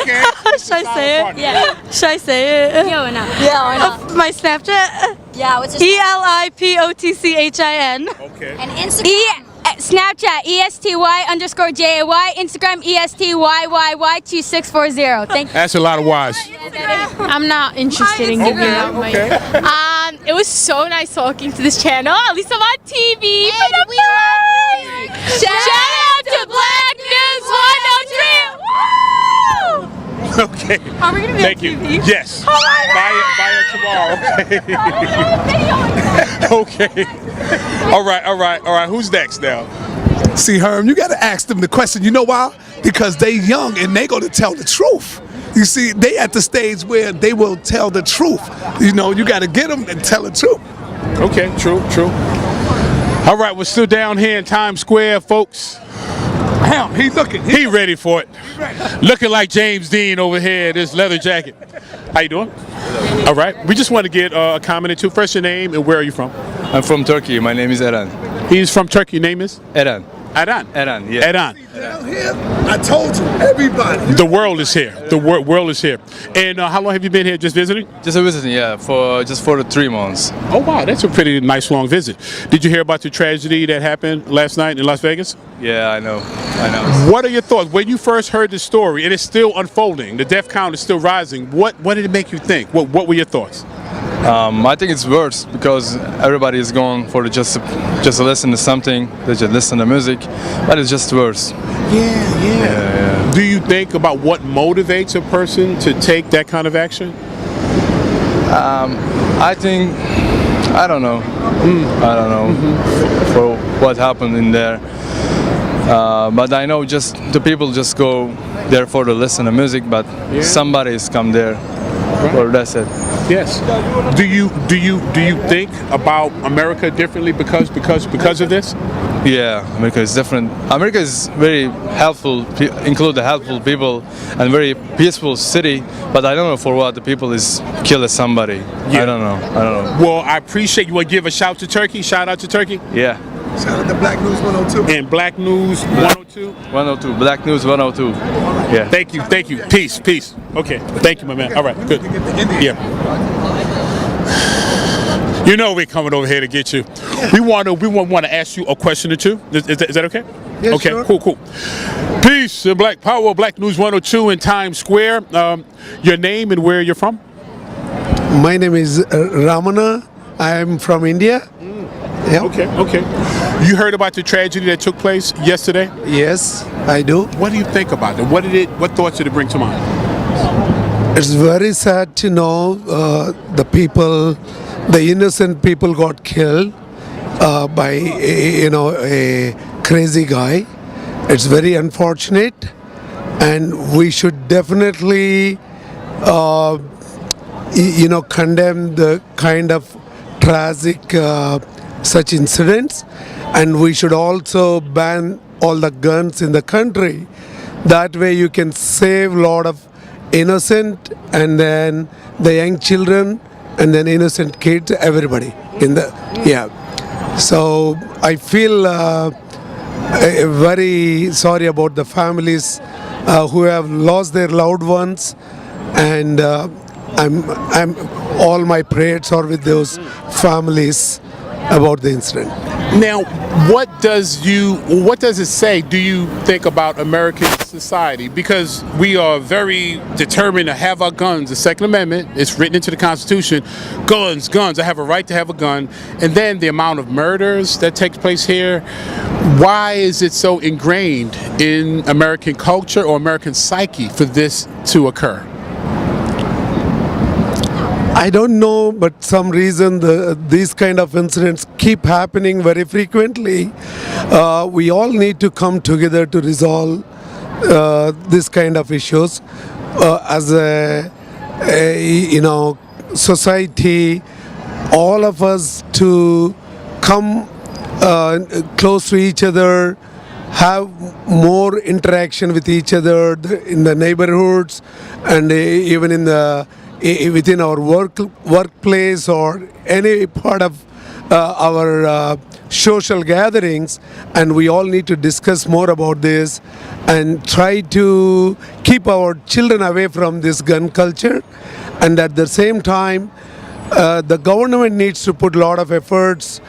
Okay. Should I say it? Yeah. Should I say it? Yeah, why not? Yeah, why not? My Snapchat? Yeah, what's your ELIPOTCHIN. Okay. And Instagram? Snapchat, ESTY_JAY, Instagram, ESTYYY2640. Thank you. That's a lot of Y's. I'm not interested in giving out my. It was so nice talking to this channel. At least I'm on TV. And we Shout out to Black News 103. Woo! Okay. Are we gonna be Thank on you. TV? Yes. Oh my Buy it tomorrow. Okay. All right. Who's next now? See, Herm, you got to ask them the question. You know why? Because they young and they going to tell the truth. You see, they at the stage where they will tell the truth. You know, you got to get them and tell the truth. Okay, true. All right, we're still down here in Times Square, folks. Damn, he looking. He ready for it. Looking like James Dean over here, this leather jacket. How you doing? All right. We just want to get a comment or two. First, your name and where are you from? I'm from Turkey. My name is Eren. He's from Turkey. Your name is? Eren. Eren, yeah. Eren. Down here, I told you, everybody. The world is here. The world is here. And how long have you been here? Just visiting? Just a visiting, yeah, for 3 months. Oh wow, that's a pretty nice long visit. Did you hear about the tragedy that happened last night in Las Vegas? Yeah, I know. What are your thoughts when you first heard the story? It is still unfolding. The death count is still rising. What did it make you think? What were your thoughts? I think it's worse because everybody is going for just to listen to something. They just listen to music, but it's just worse. Yeah. Do you think about what motivates a person to take that kind of action? I think I don't know. I don't know for what happened in there. But I know just the people just go there for to listen to music, but somebody's come there. Or that's it. Yes. Do you think about America differently because of this? Yeah, America is different. America is very helpful, include the helpful people, and very peaceful city. But I don't know for what the people is killing somebody. I don't know. Well, I appreciate you. Want to give a shout to Turkey? Shout out to Turkey. Yeah. Shout out to Black News 102. And Black News 102. 102. Black News 102. Yeah. Thank you. Peace. Okay. Thank you, my man. All right. Good. Yeah. You know we're coming over here to get you. We want to ask you a question or two. Is that okay? Yeah, okay. Sure. Cool. Peace and Black Power. Black News 102 in Times Square. Your name and where you're from? My name is Ramana. I am from India. Yeah. Okay. You heard about the tragedy that took place yesterday? Yes, I do. What do you think about it? What thoughts did it bring to mind? It's very sad to know the innocent people got killed by a crazy guy. It's very unfortunate, and we should definitely condemn the kind of tragic such incidents, and we should also ban all the guns in the country. That way you can save a lot of innocent, and then the young children, and then innocent kids, everybody so I feel very sorry about the families who have lost their loved ones, and I'm all my prayers are with those families about the incident. Now, what does it say, do you think, about American society? Because we are very determined to have our guns. The Second Amendment, it's written into the Constitution. Guns, I have a right to have a gun. And then the amount of murders that takes place here. Why is it so ingrained in American culture or American psyche for this to occur? I don't know, but some reason these kind of incidents keep happening very frequently. We all need to come together to resolve this kind of issues as a society. All of us to come close to each other, have more interaction with each other in the neighborhoods, and even within our workplace or any part of our social gatherings, and we all need to discuss more about this and try to keep our children away from this gun culture. And at the same time, the government needs to put a lot of efforts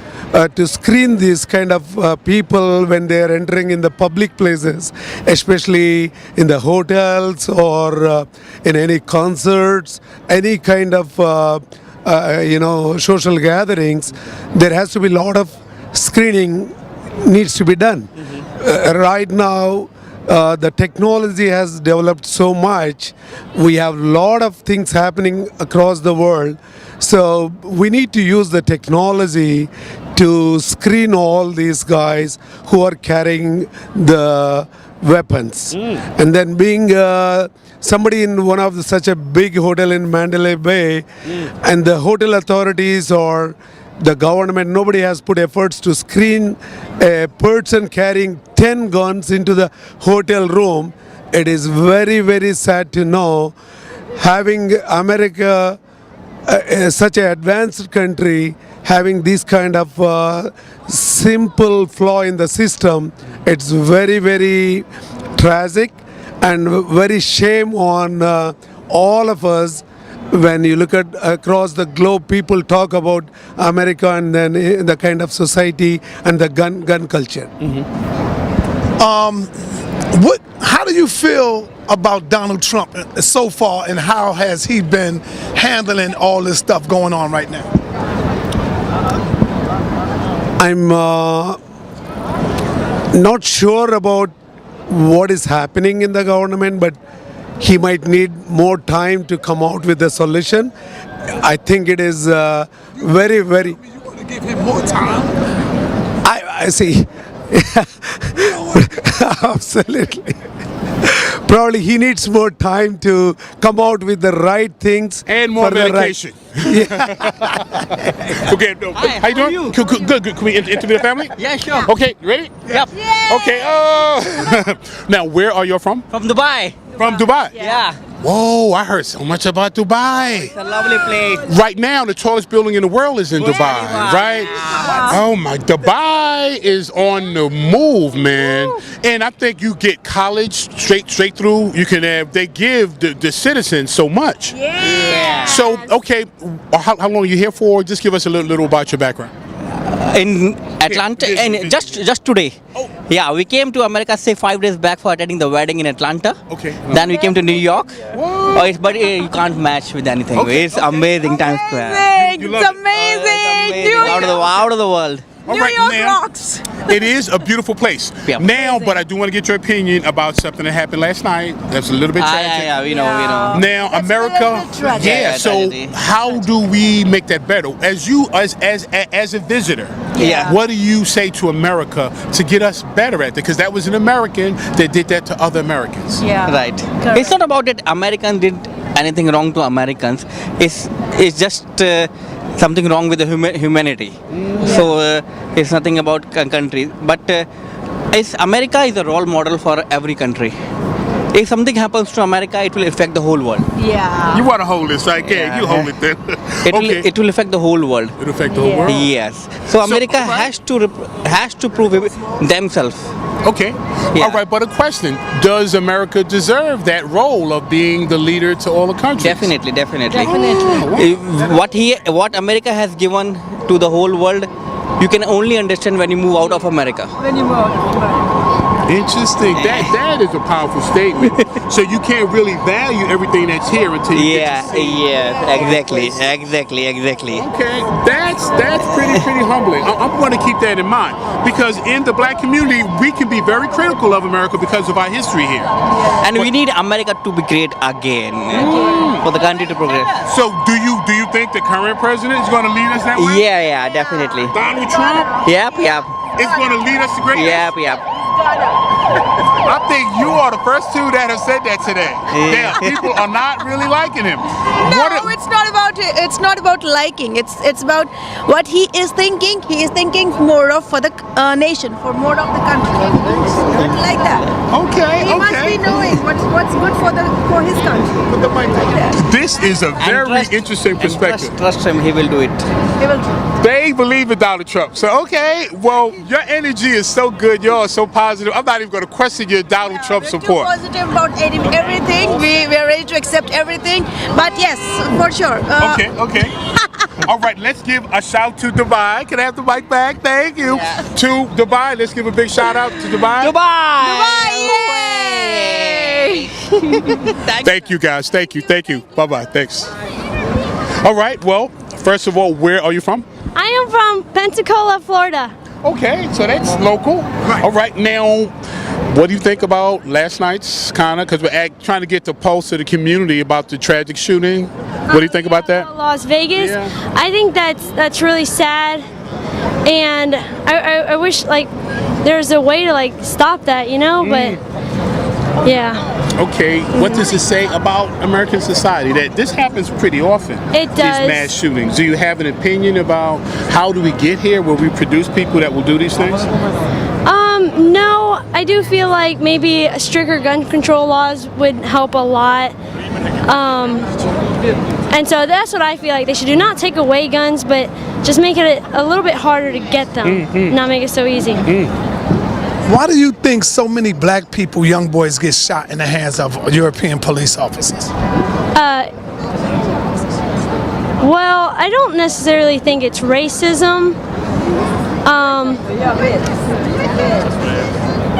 to screen these kind of people when they are entering in the public places, especially in the hotels or in any concerts, any kind of social gatherings. There has to be a lot of screening needs to be done. Right now, the technology has developed so much. We have a lot of things happening across the world. So we need to use the technology to screen all these guys who are carrying the weapons. And then being somebody in one of such a big hotel in Mandalay Bay, and the hotel authorities or the government, nobody has put efforts to screen a person carrying 10 guns into the hotel room. It is very, very sad to know, having America, such an advanced country, having this kind of simple flaw in the system. It's very, very tragic and very shame on all of us. When you look at across the globe, people talk about America and then the kind of society and the gun culture. How How do you feel about Donald Trump so far, and how has he been handling all this stuff going on right now? I'm not sure about what is happening in the government, but he might need more time to come out with a solution. I think it is very, very. You want to give him more time? I see. Absolutely. Probably he needs more time to come out with the right things And more for the medication. Okay, no, how you doing? Good. Can we interview the family? Yeah, sure. Okay, you ready? Yep. Okay. Oh. Now, where are you from? From Dubai. From Dubai. Yeah. Whoa, I heard so much about Dubai. It's a lovely place. Right now, the tallest building in the world is in Dubai, right? Oh my, Dubai is on the move, man. And I think you get college straight through. You can have, they give the citizens so much. Yeah. So, okay, how long are you here for? Just give us a little about your background. In Atlanta, and just today. Yeah, we came to America, say 5 days back for attending the wedding in Atlanta. Okay. Then we came to New York. But you can't match with anything. Okay. It's amazing Times Square. It's amazing. Out of the world. All right, now, it is a beautiful place. Yeah. Now, but I do want to get your opinion about something that happened last night. That's a little bit tragic. Yeah, we know. Now, America, Yeah, so tragedy. how do we make that better? As you, as a visitor, Yeah. what do you say to America to get us better at it? Because that was an American that did that to other Americans. Right. It's not about that Americans did anything wrong to Americans. It's just something wrong with the humanity. So it's nothing about country. But America is a role model for every country. If something happens to America, it will affect the whole world. Yeah. You want to hold this, right? Yeah, you hold it then. It will affect the whole world. It'll affect the whole world? Yes. So America has to prove themselves. Okay. All right, but a question. Does America deserve that role of being the leader to all the countries? Definitely. What America has given to the whole world, you can only understand when you move out of America. When you move. Interesting. That is a powerful statement. So you can't really value everything that's here until you get to see Exactly. Okay, that's pretty humbling. I'm going to keep that in mind because in the black community, we can be very critical of America because of our history here. And we need America to be great again for the country to progress. So do you think the current president is going to lead us that way? Yeah, definitely. Donald Trump? Yep. It's going to lead us to greatness? Yep. I think you are the first two that have said that today. Yeah. Damn, people are not really liking him. No, it's not about it. It's not about liking. It's about what he is thinking. He is thinking more of for the nation, for more of the country. Not like that. Okay. He must be knowing what's good for his country. This is a very interesting perspective. Trust him, he will do it. He will. They believe in Donald Trump. So, okay, well, your energy is so good. You're so positive. I'm not even going to question your Donald Trump support. We're too positive about everything. We're ready to accept everything. But yes, for sure. Okay. All right, let's give a shout to Dubai. Can I have the mic back? Thank you. Yeah. To Dubai. Let's give a big shout out to Dubai. Yay! Thank you, guys. Thank you. Bye-bye. Thanks. All right, well, first of all, where are you from? I am from Pensacola, Florida. Okay, so that's local. All right, now, what do you think about last night's because we're trying to get the pulse of the community about the tragic shooting? What do you think about that? Las Vegas. Yeah. I think that's really sad, and I wish there's a way to stop that, but yeah. Okay, what does it say about American society that this happens pretty often? It does. These mass shootings. Do you have an opinion about how do we get here where we produce people that will do these things? No, I do feel like maybe stricter gun control laws would help a lot. And so that's what I feel like they should do. Not take away guns, but just make it a little bit harder to get them. Not make it so easy. Why do you think so many black people, young boys, get shot in the hands of European police officers? Well, I don't necessarily think it's racism.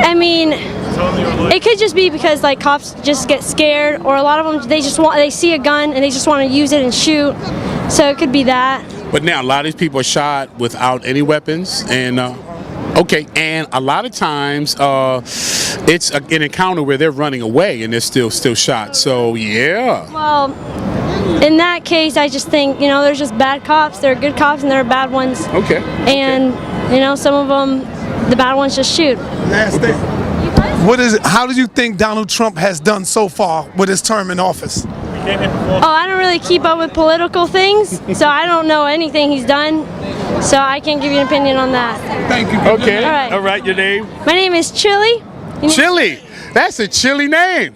I mean, It could just be because like cops just get scared, or a lot of them they see a gun and they just want to use it and shoot. So it could be that. But now a lot of these people are shot without any weapons, and okay, and a lot of times it's an encounter where they're running away and they're still shot. So yeah. Well, in that case, I just think there's just bad cops. There are good cops and there are bad ones. Okay. And some of them, the bad ones just shoot. Last thing. How do you think Donald Trump has done so far with his term in office? Oh, I don't really keep up with political things, so I don't know anything he's done. So I can't give you an opinion on that. Thank you. Okay. All right. Your name? My name is Chili. Chili. That's a chilly name.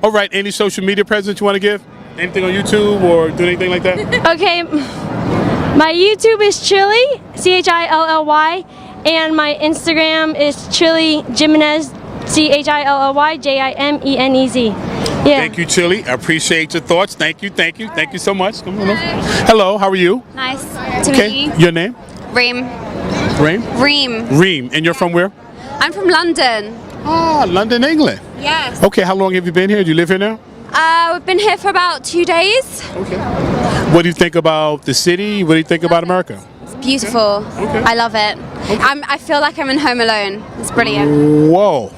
All right. Any social media presence you want to give? Anything on YouTube or do anything like that? Okay. My YouTube is Chili, CHILLY, and my Instagram is Chili Jimenez, CHILLYJIMENEZ. Yeah. Thank you, Chili. I appreciate your thoughts. Thank you so much. Come on over. Hello, how are you? Nice to meet you. Your name? Reem. Reem? Reem. And you're from where? I'm from London. Ah, London, England. Yes. Okay, how long have you been here? Do you live here now? We've been here for about 2 days. Okay. What do you think about the city? What do you think about America? It's beautiful. Okay. I love it. I feel like I'm in Home Alone. It's brilliant. Whoa.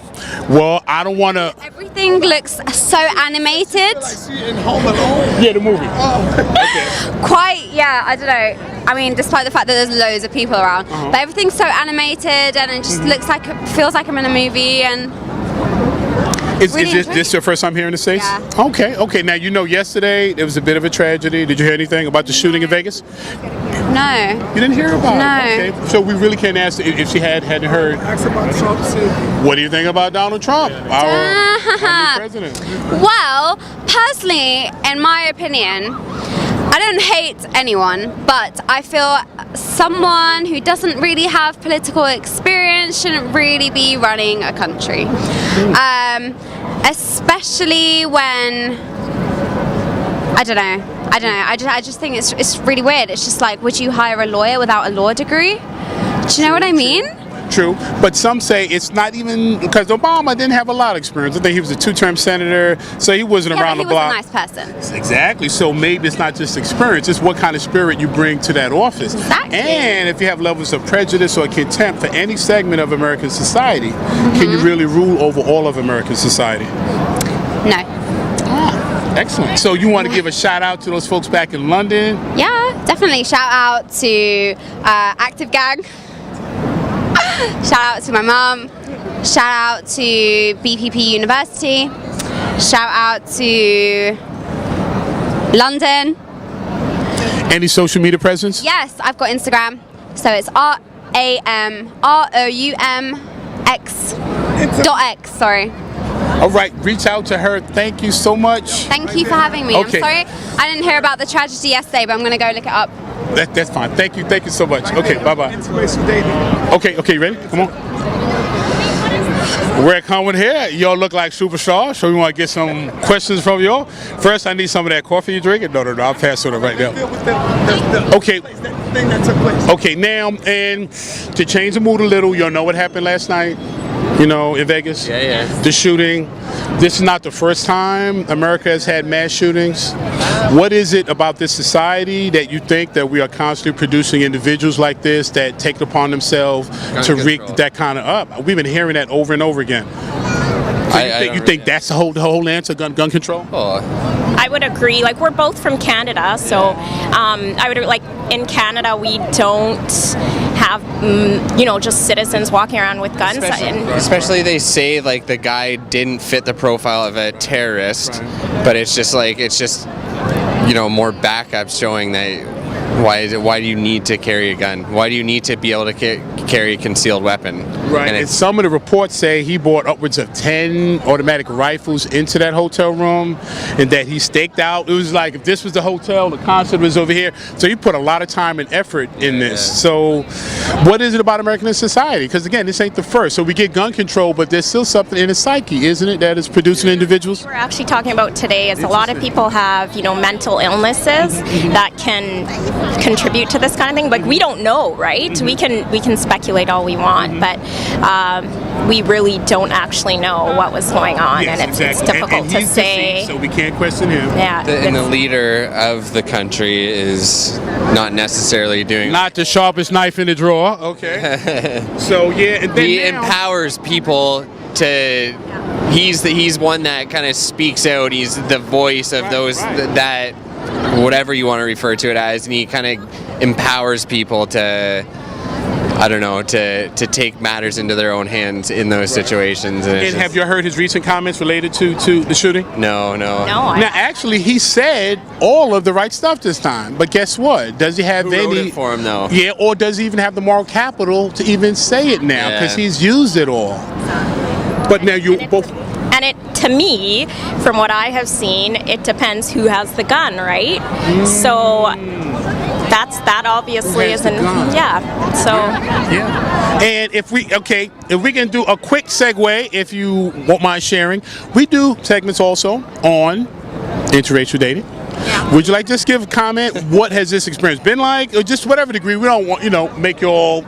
Well, I don't want to... Everything looks so animated. Yeah, the movie. Quite, yeah, I don't know. I mean, despite the fact that there's loads of people around. But everything's so animated and it just feels like I'm in a movie and... Is this your first time here in the States? Yeah. Okay. Now, yesterday there was a bit of a tragedy. Did you hear anything about the shooting in Vegas? No. You didn't hear about No. it? Okay. So we really can't ask if she hadn't heard. What do you think about Donald Trump, our new president? Well, personally, in my opinion, I don't hate anyone, but I feel someone who doesn't really have political experience shouldn't really be running a country. Especially when, I don't know. I just think it's really weird. It's just like, would you hire a lawyer without a law degree? Do you know what I mean? True, but some say it's not even because Obama didn't have a lot of experience. I think he was a 2-term senator, so he wasn't around the block. He was a nice person. Exactly. So maybe it's not just experience; it's what kind of spirit you bring to that office. Exactly. And if you have levels of prejudice or contempt for any segment of American society, can you really rule over all of American society? No. Excellent. So you want to give a shout out to those folks back in London? Yeah, definitely. Shout out to Active Gang. Shout out to my mum. Shout out to BPP University. Shout out to London. Any social media presence? Yes, I've got Instagram. So it's RAMROUMX.X. Sorry. All right, reach out to her. Thank you so much. Thank you for having me. Okay. I'm sorry I didn't hear about the tragedy yesterday, but I'm going to go look it up. That's fine. Thank you so much. Okay, bye-bye. Okay, ready? Come on. We're coming here. Y'all look like superstars, so we want to get some questions from y'all. First, I need some of that coffee you drinking. No, I'll pass it right now. Okay. Okay, now, and to change the mood a little, y'all know what happened last night? In Vegas? Yeah. The shooting. This is not the first time America has had mass shootings. What is it about this society that you think that we are constantly producing individuals like this that take it upon themselves to wreak that kind of up? We've been hearing that over and over again. So you think that's the whole answer, gun control? I would agree. Like, we're both from Canada, so I would in Canada we don't have just citizens walking around with guns. Especially they say like the guy didn't fit the profile of a terrorist, but it's just more backup showing that why do you need to carry a gun? Why do you need to be able to carry a concealed weapon? Right, and some of the reports say he brought upwards of 10 automatic rifles into that hotel room and that he staked out. It was like if this was the hotel, the concert was over here. So he put a lot of time and effort in this. So what is it about American society? Because again, this ain't the first. So we get gun control, but there's still something in the psyche, isn't it, that is producing individuals? We're actually talking about today is a lot of people have, mental illnesses that can contribute to this kind of thing. Like, we don't know, right? We can speculate all we want, but we really don't actually know what was going on, Yes, and it's exactly. difficult and to he's say. deceased, so we can't question him. Yeah. And the leader of the country is not necessarily doing. Not the sharpest knife in the drawer. Okay. So yeah, and then He now- empowers people to. He's one that kind of speaks out. He's the voice of those that whatever you want to refer to it as, and he kind of empowers people to. I don't know, to take matters into their own hands in those situations. And, it's And have you heard his recent comments related to the shooting? No. Now, actually, he said all of the right stuff this time. But guess what? Does he have Who wrote any? it for him, though? Yeah, or does he even have the moral capital to even say it now? Yeah. Because he's used it all. But now you both. And it, to me, from what I have seen, it depends who has the gun, right? So that obviously isn't. Yeah. So. Yeah. And if we can do a quick segue, if you won't mind sharing, we do segments also on interracial dating. Would you like to just give a comment? What has this experience been like, or just whatever degree? We don't want make you all,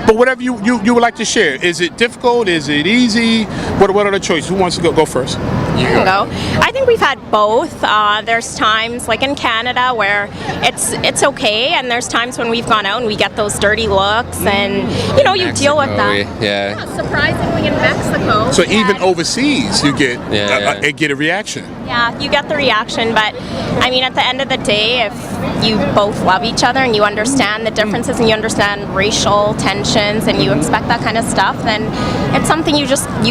but whatever you would like to share. Is it difficult? Is it easy? What are the choices? Who wants to go first? You can go. I think we've had both. There's times, like in Canada, where it's okay, and there's times when we've gone out and we get those dirty looks, and you deal with that. Yeah. Surprisingly, in Mexico. So we even had- overseas, you get get a reaction. Yeah, you get the reaction, but I mean, at the end of the day, if you both love each other and you understand the differences and you understand racial tensions and you expect that kind of stuff, then it's something you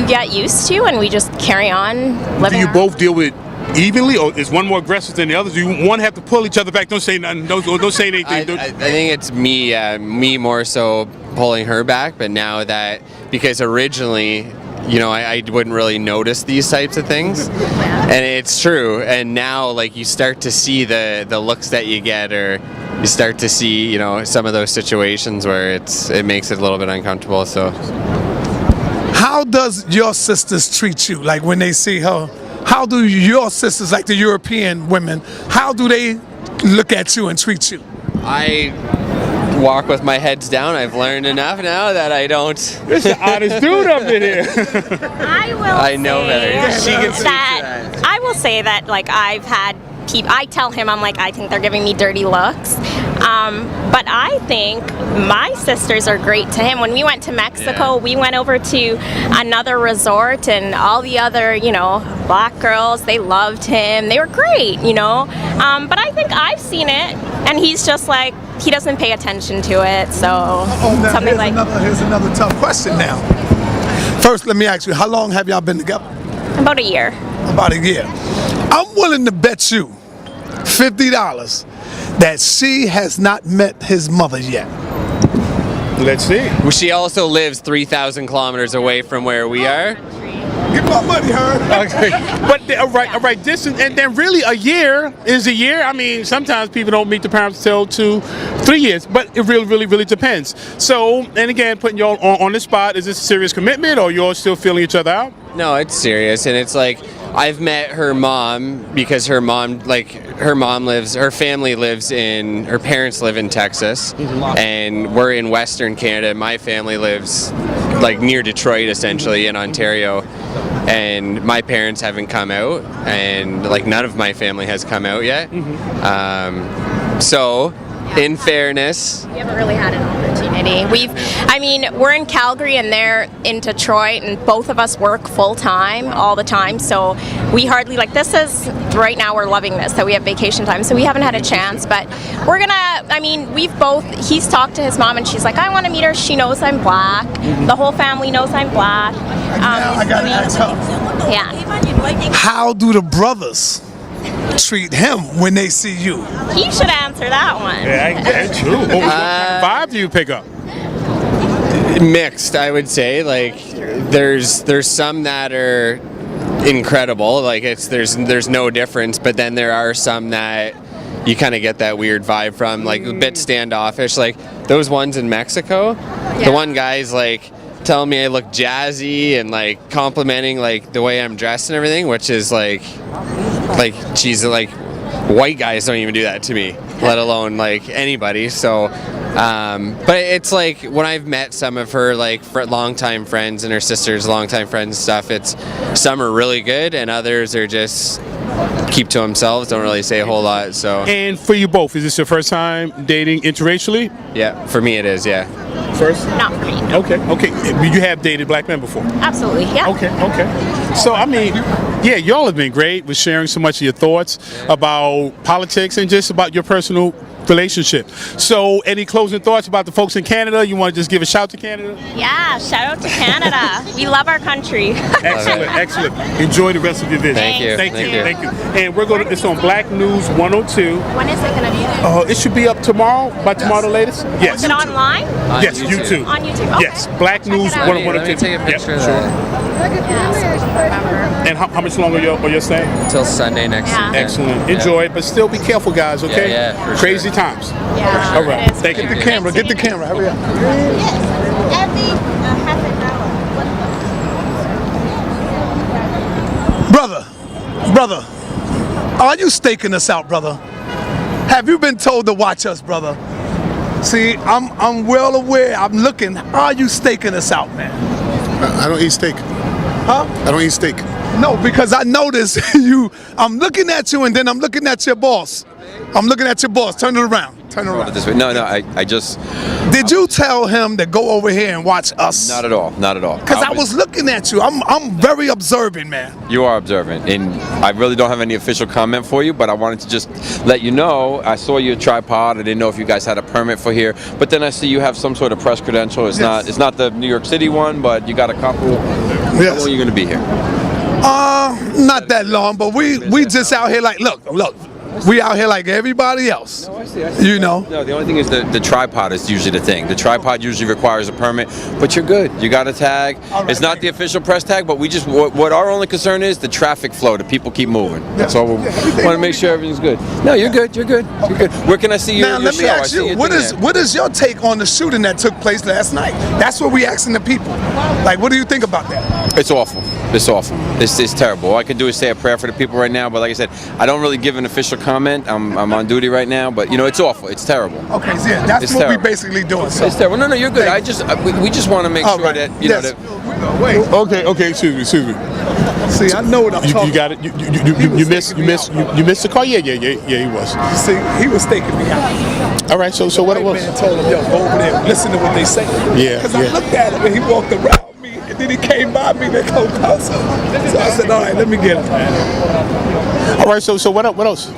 get used to, and we just carry on living. Do you both deal with evenly, or is one more aggressive than the other? Do you one have to pull each other back? Don't say nothing. Don't say anything. I think it's me more so pulling her back, but now that, because originally, I wouldn't really notice these types of things, and it's true. And now, like, you start to see the looks that you get, or you start to see, some of those situations where it makes it a little bit uncomfortable. So, How does your sisters treat you? Like when they see her, how do your sisters, like the European women, how do they look at you and treat you? I walk with my heads down. I've learned enough now that I don't. This is the honest dude up in here. I know better. She can speak to that. I will say that, like, I've had people. I tell him, I'm like, I think they're giving me dirty looks. But I think my sisters are great to him. When we went to Mexico, we went over to another resort, and all the other, black girls, they loved him. They were great, But I think I've seen it, and he's just like, he doesn't pay attention to it. So something like. Here's another tough question now. First, let me ask you, how long have y'all been together? About a year. About a year. I'm willing to bet you $50 that she has not met his mother yet. Let's see. She also lives 3,000 kilometers away from where we are. Get my money, her. Okay. But all right. This and then really a year is a year. I mean, sometimes people don't meet the parents till 2-3 years, but it really depends. So, and again, putting y'all on the spot, is this a serious commitment, or you're still feeling each other out? No, it's serious, and it's like, I've met her mom because her parents live in Texas, and we're in Western Canada. My family lives like near Detroit, essentially, in Ontario, and my parents haven't come out, and like none of my family has come out yet. So, in fairness, We haven't really had an opportunity. We're in Calgary and they're in Detroit, and both of us work full time all the time. So we hardly, right now we're loving this, that we have vacation time. So we haven't had a chance, but we're he's talked to his mom and she's like, I want to meet her. She knows I'm black. The whole family knows I'm black. I gotta ask her. Yeah. How do the brothers treat him when they see you? He should answer that one. Yeah, true. What kind of vibe do you pick up? mixed, I would say. Like there's some that are incredible, like there's no difference, but then there are some that you kind of get that weird vibe from, like a bit standoffish, like those ones in Mexico. The one guy's like telling me I look jazzy and like complimenting like the way I'm dressed and everything, which is like geez, like white guys don't even do that to me, let alone like anybody. So But it's like when I've met some of her like longtime friends and her sister's longtime friends and stuff, it's some are really good and others are just keep to themselves, don't really say a whole lot. So. And for you both, is this your first time dating interracially? Yeah, for me it is. Yeah. First? Not for me. Okay. You have dated black men before? Absolutely, yeah. Okay. So, I mean, yeah, y'all have been great with sharing so much of your thoughts about politics and just about your personal relationship. So, any closing thoughts about the folks in Canada? You want to just give a shout to Canada? Yeah, shout out to Canada. We love our country. Excellent. Enjoy the rest of your visit. Thank you. Thank you. And we're going to, it's on Black News 102. When is it going to be? It should be up tomorrow, by tomorrow the latest? Yes. Is it online? Yes, YouTube. On YouTube, okay. Yes, Black News 102. Let me take a picture of that. And how much longer are you staying? Until Sunday next week. Excellent. Enjoy it, but still be careful, guys, okay? Yeah, for Crazy times. Yeah. All right. Thank you. Get the camera. Hurry up. Brother, are you staking us out, brother? Have you been told to watch us, brother? See, I'm well aware. I'm looking. Are you staking us out, man? I don't eat steak. Huh? I don't eat steak. No, because I noticed you. I'm looking at you, and then I'm looking at your boss. I'm looking at your boss. Turn it around. This way. No, I just. Did you tell him to go over here and watch us? Not at all. Because I was looking at you. I'm very observant, man. You are observant, and I really don't have any official comment for you, but I wanted to just let you know, I saw your tripod. I didn't know if you guys had a permit for here, but then I see you have some sort of press credential. It's not the New York City one, but you got a couple. How long are you going to be here? Not that long, but we just out here like, look. We out here like everybody else. No, I see. You know? No, the only thing is the tripod is usually the thing. The tripod usually requires a permit, but you're good. You got a tag. Right, it's not the official press tag, but we just, what our only concern is the traffic flow, the people keep moving. That's all we want to make sure everything's good. No, you're good. Where can I see your, now, your let show? me ask you, what is your take on the shooting that took place last night? That's what we asking the people. Like, what do you think about that? It's awful. It's terrible. All I can do is say a prayer for the people right now, but like I said, I don't really give an official comment. I'm on duty right now, but you know, it's awful. It's terrible. Okay, so yeah, that's it's what terrible. we basically doing. So. It's terrible. No, you're good. We just want to make sure that you know that. Wait. Okay. Excuse me. See, I know what I'm talking. You got it. You missed the call. Yeah. He was. See, he was staking me out. All right. So what it was? Man told him, yo, go over there, listen to what they say. Yeah. Because I looked at him and he walked around me, and then he came by me to go closer. So I said, all right, let me get him. All right. So what else?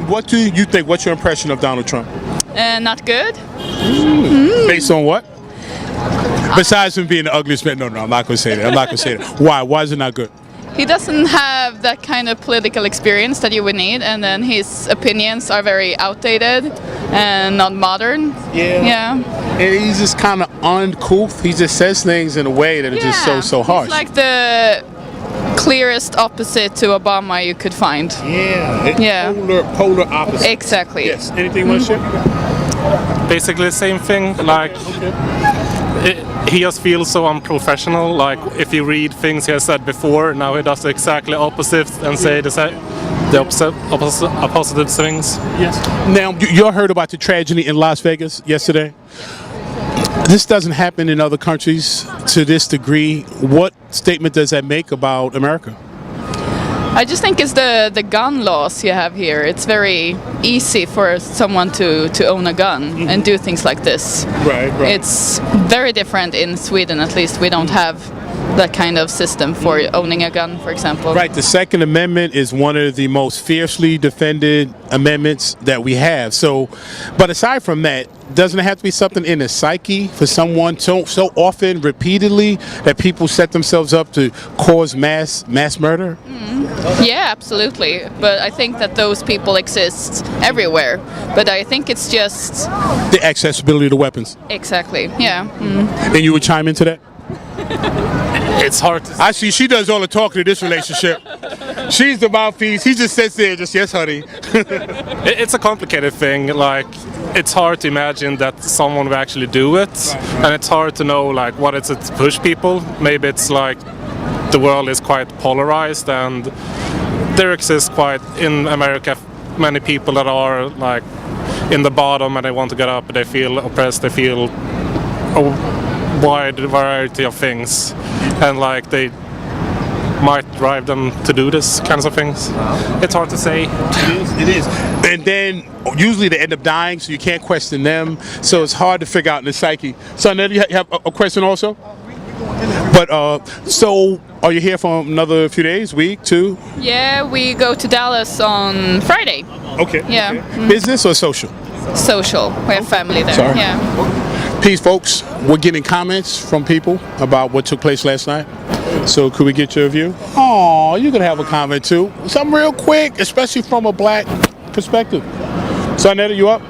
What do you think? What's your impression of Donald Trump? Not good. Based on what? Besides him being the ugliest man. No, I'm not going to say that. Why? Why is it not good? He doesn't have that kind of political experience that you would need, and then his opinions are very outdated and not modern. Yeah. And he's just kind of uncouth. He just says things in a way that is just so harsh. He's like the clearest opposite to Obama you could find. Polar opposite. Exactly. Yes. Anything you want to share? Basically the same thing. Like he just feels so unprofessional. Like if you read things he has said before, now he does the exactly opposite and say the opposite things. Yes. Now you heard about the tragedy in Las Vegas yesterday. This doesn't happen in other countries to this degree. What statement does that make about America? I just think it's the gun laws you have here. It's very easy for someone to own a gun and do things like this. Right. It's very different in Sweden, at least. We don't have that kind of system for owning a gun, for example. Right, the Second Amendment is one of the most fiercely defended amendments that we have. So, but aside from that, doesn't it have to be something in the psyche for someone so often, repeatedly, that people set themselves up to cause mass murder? Yeah, absolutely. But I think that those people exist everywhere. But I think it's just The accessibility to weapons. exactly, yeah. And you would chime into that? It's hard to I see she does all the talking in this relationship. She's the mouthpiece. He just sits there, just yes, honey. It's a complicated thing. Like, it's hard to imagine that someone will actually do it, and it's hard to know like what is it to push people. Maybe it's like the world is quite polarized, and there exists quite in America many people that are like in the bottom and they want to get up. They feel oppressed. They feel a wide variety of things, and like they might drive them to do this kinds of things. It's hard to say. It is. And then usually they end up dying, so you can't question them. So it's hard to figure out in the psyche. So now you have a question also? But so are you here for another few days, week, 2? Yeah, we go to Dallas on Friday. Okay. Yeah. Business or social? Social. We have family there. Sorry. Yeah. Peace, folks. We're getting comments from people about what took place last night. So could we get your view? Oh, you can have a comment too. Something real quick, especially from a black perspective. Sonetta, you up?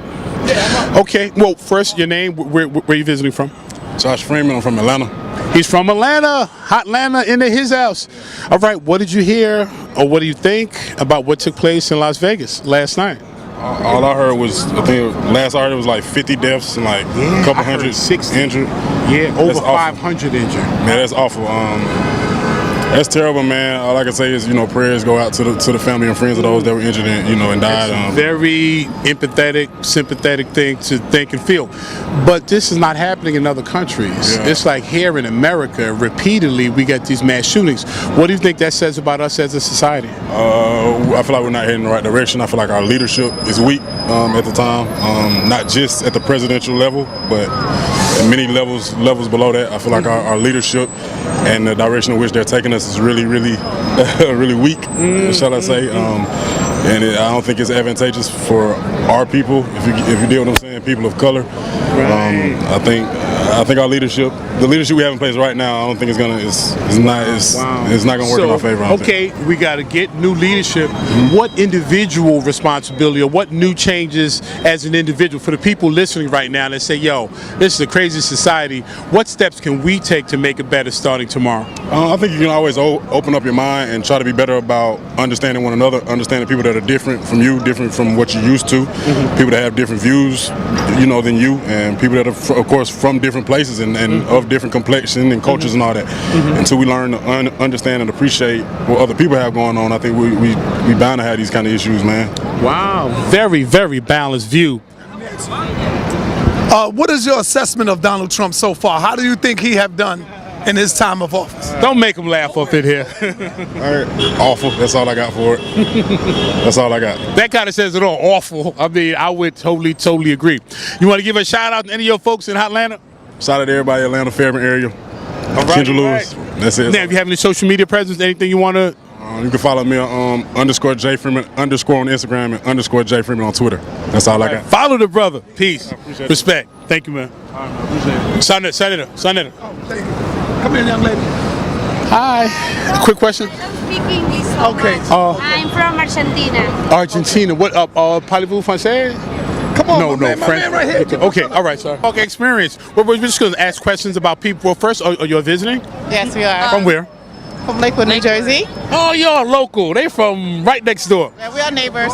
Yeah. Okay. Well, first, your name. Where are you visiting from? Josh Freeman. I'm from Atlanta. He's from Atlanta. Hot Atlanta into his house. All right. What did you hear, or what do you think about what took place in Las Vegas last night? All I heard was, I think last I heard it was like 50 deaths and like a couple hundred injured. Yeah, over 500 injured. Man, that's awful. That's terrible, man. All I can say is, prayers go out to the family and friends of those that were injured and, and died. It's a very empathetic, sympathetic thing to think and feel. But this is not happening in other countries. Yeah. It's like here in America, repeatedly we get these mass shootings. What do you think that says about us as a society? I feel like we're not heading in the right direction. I feel like our leadership is weak at the time, not just at the presidential level, but many levels below that. I feel like our leadership and the direction in which they're taking us is really, really, really weak, shall I say. And I don't think it's advantageous for our people, if you deal with what I'm saying, people of color. Right. I think our leadership, the leadership we have in place right now, I don't think it's not gonna work in our favor. Okay, we got to get new leadership. What individual responsibility or what new changes as an individual for the people listening right now that say, "Yo, this is a crazy society." What steps can we take to make it better starting tomorrow? I think you can always open up your mind and try to be better about understanding one another, understanding people that are different from you, different from what you're used to, people that have different views, than you, and people that are, of course, from different places and of different complexion and cultures and all that. Until we learn to understand and appreciate what other people have going on, I think we bound to have these kind of issues, man. Wow, very, very balanced view. What is your assessment of Donald Trump so far? How do you think he have done in his time of office? Don't make him laugh up in here. Awful. That's all I got for it. That's all I got. That kind of says it all. Awful. I mean, I would totally agree. You want to give a shout out to any of your folks in Atlanta? Shout out to everybody in Atlanta, Fairmont area. All right, Kendra Lewis. That's it. Now, if you have any social media presence, anything you want to? You can follow me on _J Freeman _ on Instagram and _J Freeman on Twitter. That's all I got. Follow the brother. Peace. Respect. Thank you, man. Senator. Come here, young lady. Hi. Quick question. Speaking English so Okay. much. I'm from Argentina. Argentina. What? Parlez-vous français? Come on, No, my French. man right here. Okay, all right, sir. Okay, experience. We're just going to ask questions about people. Well, first, are you visiting? Yes, we are. From where? From Lakewood, New Jersey. Oh, you're local. They from right next door. Yeah, we are neighbors.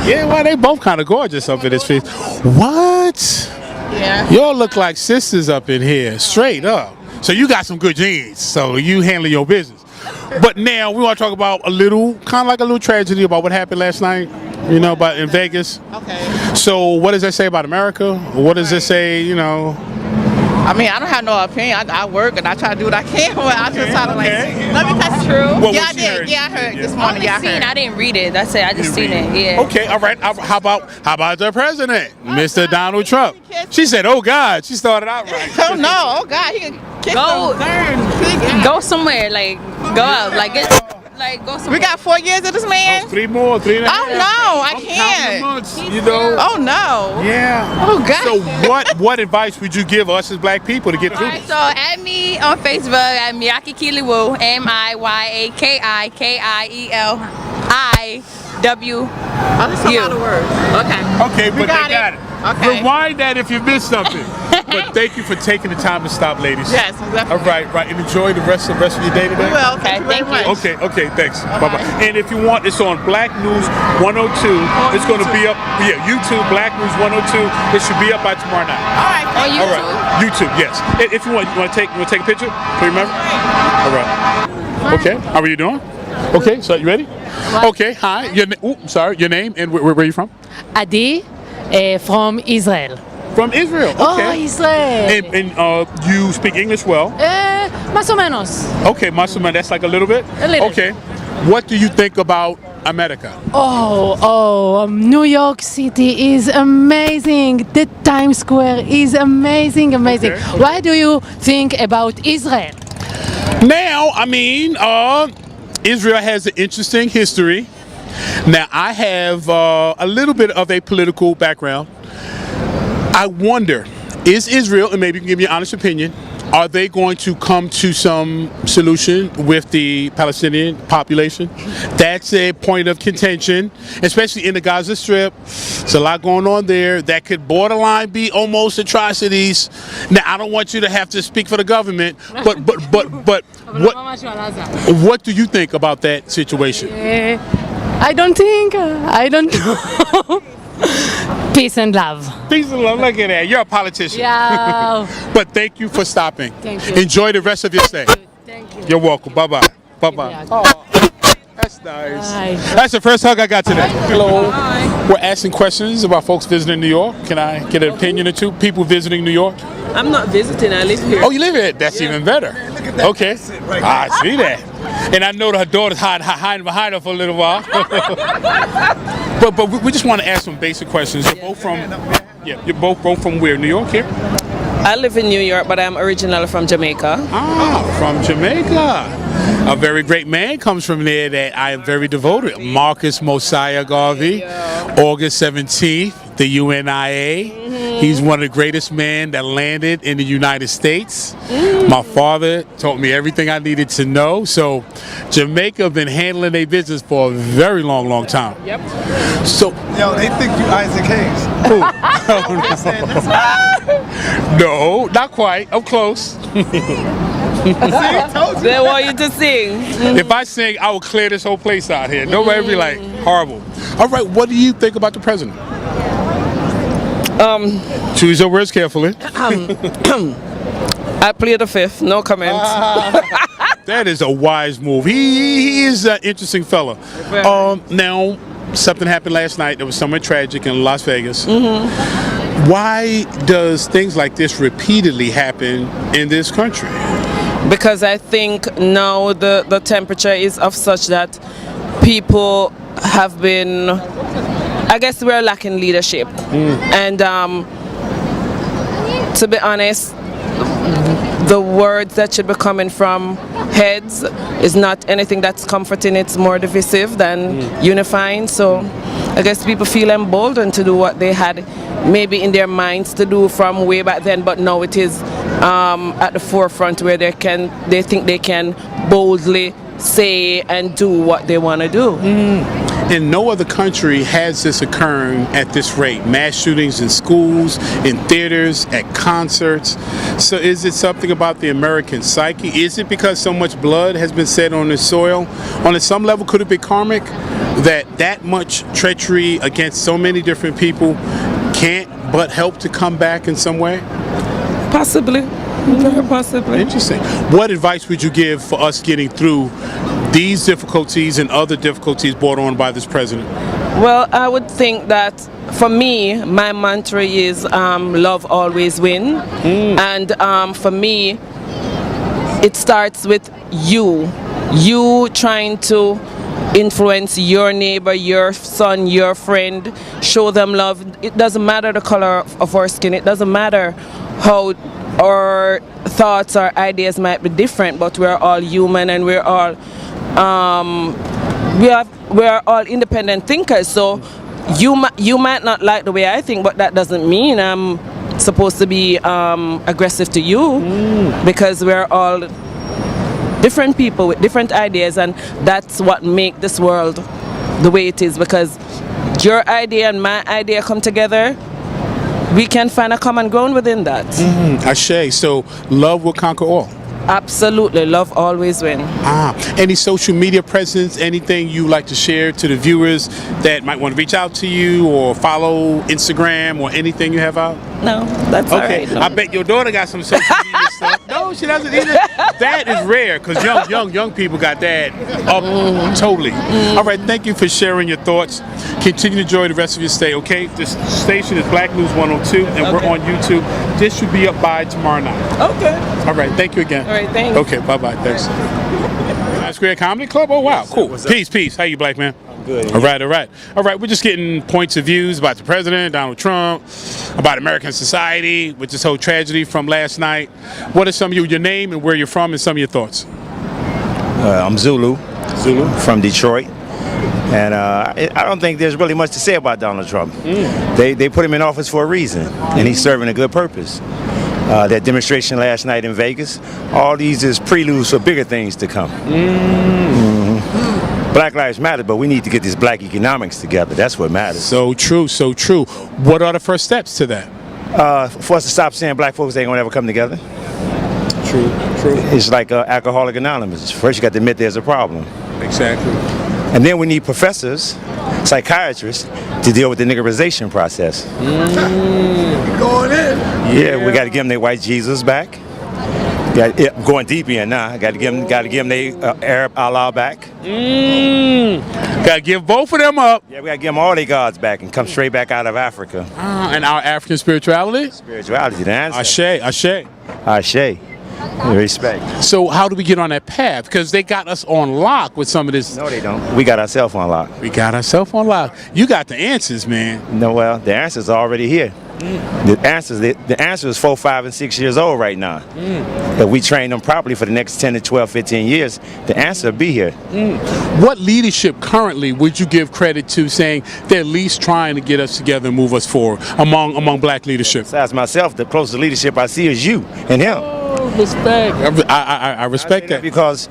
Yeah, well, they both kind of gorgeous up in this face. What? Yeah. Y'all look like sisters up in here, straight up. So you got some good genes. So you handle your business. But now we want to talk about a little tragedy about what happened last night. About in Vegas. Okay. So what does that say about America? What does it say? I mean, I don't have no opinion. I work and I try to do what I can, but I just try to like. Let me that's true. What Yeah, I was you did. heard? Yeah, I heard this morning. Yeah, I heard. I didn't read it. That's it. I just seen it. Yeah. Okay, all right. How about the president, Mr. Donald Trump? She said, "Oh God," she started out right. Oh no! Oh God, he can kick Go- those. Go somewhere. Like go out. Like get. Like go somewhere. We got 4 years of this man. 3 more, 3.5. Oh no, I I'm can't. counting the months, you know. Oh no. Yeah. Oh God. So what advice would you give us as black people to get through Alright, this? so add me on Facebook at Miyaki Kiliwu, MIYAKIKIELIWU. That's a lot of words. Okay. Okay, but got they got it. it. Okay. Rewind that if you missed something. But thank you for taking the time to stop, ladies. Yes, definitely. All right, right. And enjoy the rest of your day today. We will. Thank you very much. Okay, thanks. Bye-bye. And if you want, it's on Black News 102. It's going to be up, YouTube, Black News 102. It should be up by tomorrow night. All right. On YouTube. All right, YouTube, yes. And if you want to take a picture? Can you remember? All right. Okay, how are you doing? Okay, so you ready? Okay, hi. Your name and where are you from? Adi, from Israel. From Israel, okay. Oh, Israel. And you speak English well? Más o menos. Okay, Muslim, that's like a little bit? A little. Okay. What do you think about America? New York City is amazing. The Times Square is amazing. Okay. What do you think about Israel? Now, I mean, Israel has an interesting history. Now, I have a little bit of a political background. I wonder, is Israel, and maybe you can give me an honest opinion, are they going to come to some solution with the Palestinian population? That's a point of contention, especially in the Gaza Strip. There's a lot going on there that could borderline be almost atrocities. Now, I don't want you to have to speak for the government, but what do you think about that situation? I don't know. Peace and love. Peace and love. Look at that. You're a politician. Yeah. But thank you for stopping. Thank you. Enjoy the rest of your stay. Thank you. You're welcome. Bye-bye. Bye-bye. Oh, that's nice. Bye. That's the first hug I got today. Hello. We're asking questions about folks visiting New York. Can I get an opinion or two? People visiting New York? I'm not visiting. I live here. Oh, you live here? That's even better. Okay. I see that. And I know that her daughter's hiding behind her for a little while. but we just want to ask some basic questions. You're both from you're both from where? New York here? I live in New York, but I'm originally from Jamaica. Ah, from Jamaica. A very great man comes from there that I am very devoted. Marcus Mosiah Garvey, August 17th, the UNIA. He's one of the greatest men that landed in the United States. My father taught me everything I needed to know. So Jamaica been handling their business for a very long time. Yep. So, Yo, they think you Isaac Hayes. who? No, not quite. I'm close. They want you to sing. If I sing, I will clear this whole place out here. Nobody be like, horrible. All right, what do you think about the president? Choose your words carefully. I plead the fifth. No comment. That is a wise move. He is an interesting fella. Now, something happened last night that was somewhat tragic in Las Vegas. Why does things like this repeatedly happen in this country? Because I think now the temperature is of such that people have been, I guess we're lacking leadership. And to be honest, the words that should be coming from heads is not anything that's comforting. It's more divisive than unifying. So I guess people feel emboldened to do what they had maybe in their minds to do from way back then, but now it is at the forefront where they think they can boldly say and do what they want to do. And no other country has this occurring at this rate. Mass shootings in schools, in theaters, at concerts. So is it something about the American psyche? Is it because so much blood has been shed on this soil? On some level, could it be karmic that much treachery against so many different people can't but help to come back in some way? Possibly. Possibly. Interesting. What advice would you give for us getting through these difficulties and other difficulties brought on by this president? Well, I would think that for me, my mantra is love always win. And for me, it starts with you. You trying to influence your neighbor, your son, your friend, show them love. It doesn't matter the color of our skin. It doesn't matter how our thoughts or ideas might be different, but we're all human and we're all we are all independent thinkers. So you might not like the way I think, but that doesn't mean I'm supposed to be aggressive to you, because we're all different people with different ideas, and that's what makes this world the way it is, because your idea and my idea come together, we can find a common ground within that. Ashe, so love will conquer all. Absolutely, love always wins. Any social media presence, anything you like to share to the viewers that might want to reach out to you or follow Instagram or anything you have out? No, that's okay. all right. I bet your daughter got some social media stuff. No, she doesn't either. That is rare, because young people got that up totally. All right, thank you for sharing your thoughts. Continue to enjoy the rest of your stay, okay? This station is Black News 102, and we're on YouTube. This should be up by tomorrow night. Okay. All right, thank you again. All right, thanks. Okay, bye-bye, thanks. Times Square Comedy Club? Oh, wow, cool. Peace. How you, black man? Good. All right. We're just getting points of views about the president, Donald Trump, about American society, with this whole tragedy from last night. What are some of your name and where you're from and some of your thoughts? I'm Zulu from Detroit. And I don't think there's really much to say about Donald Trump. They put him in office for a reason, and he's serving a good purpose. That demonstration last night in Vegas, all these is preludes for bigger things to come. Black Lives Matter, but we need to get this black economics together. That's what matters. So true. What are the first steps to that? For us to stop saying black folks ain't gonna ever come together. True. It's like Alcoholic Anonymous. First you got to admit there's a problem. Exactly. And then we need professors, psychiatrists, to deal with the niggerization process. Going in. Yeah, we got to give them their white Jesus back. Going deep in now. Got to give them their Arab Allah back. Got to give both of them up. Yeah, we got to give them all their gods back and come straight back out of Africa. And our African spirituality? Spirituality, the answer. Ashe. Respect. So how do we get on that path? Because they got us on lock with some of this. No, they don't. We got ourselves on lock. You got the answers, man. No, well, the answers are already here. The answer is 4, 5, and 6 years old right now. If we train them properly for the next 10 to 12, 15 years, the answer will be here. What leadership currently would you give credit to saying they're at least trying to get us together and move us forward among black leadership? Besides myself, the closest leadership I see is you and him. Respect. I respect that. Because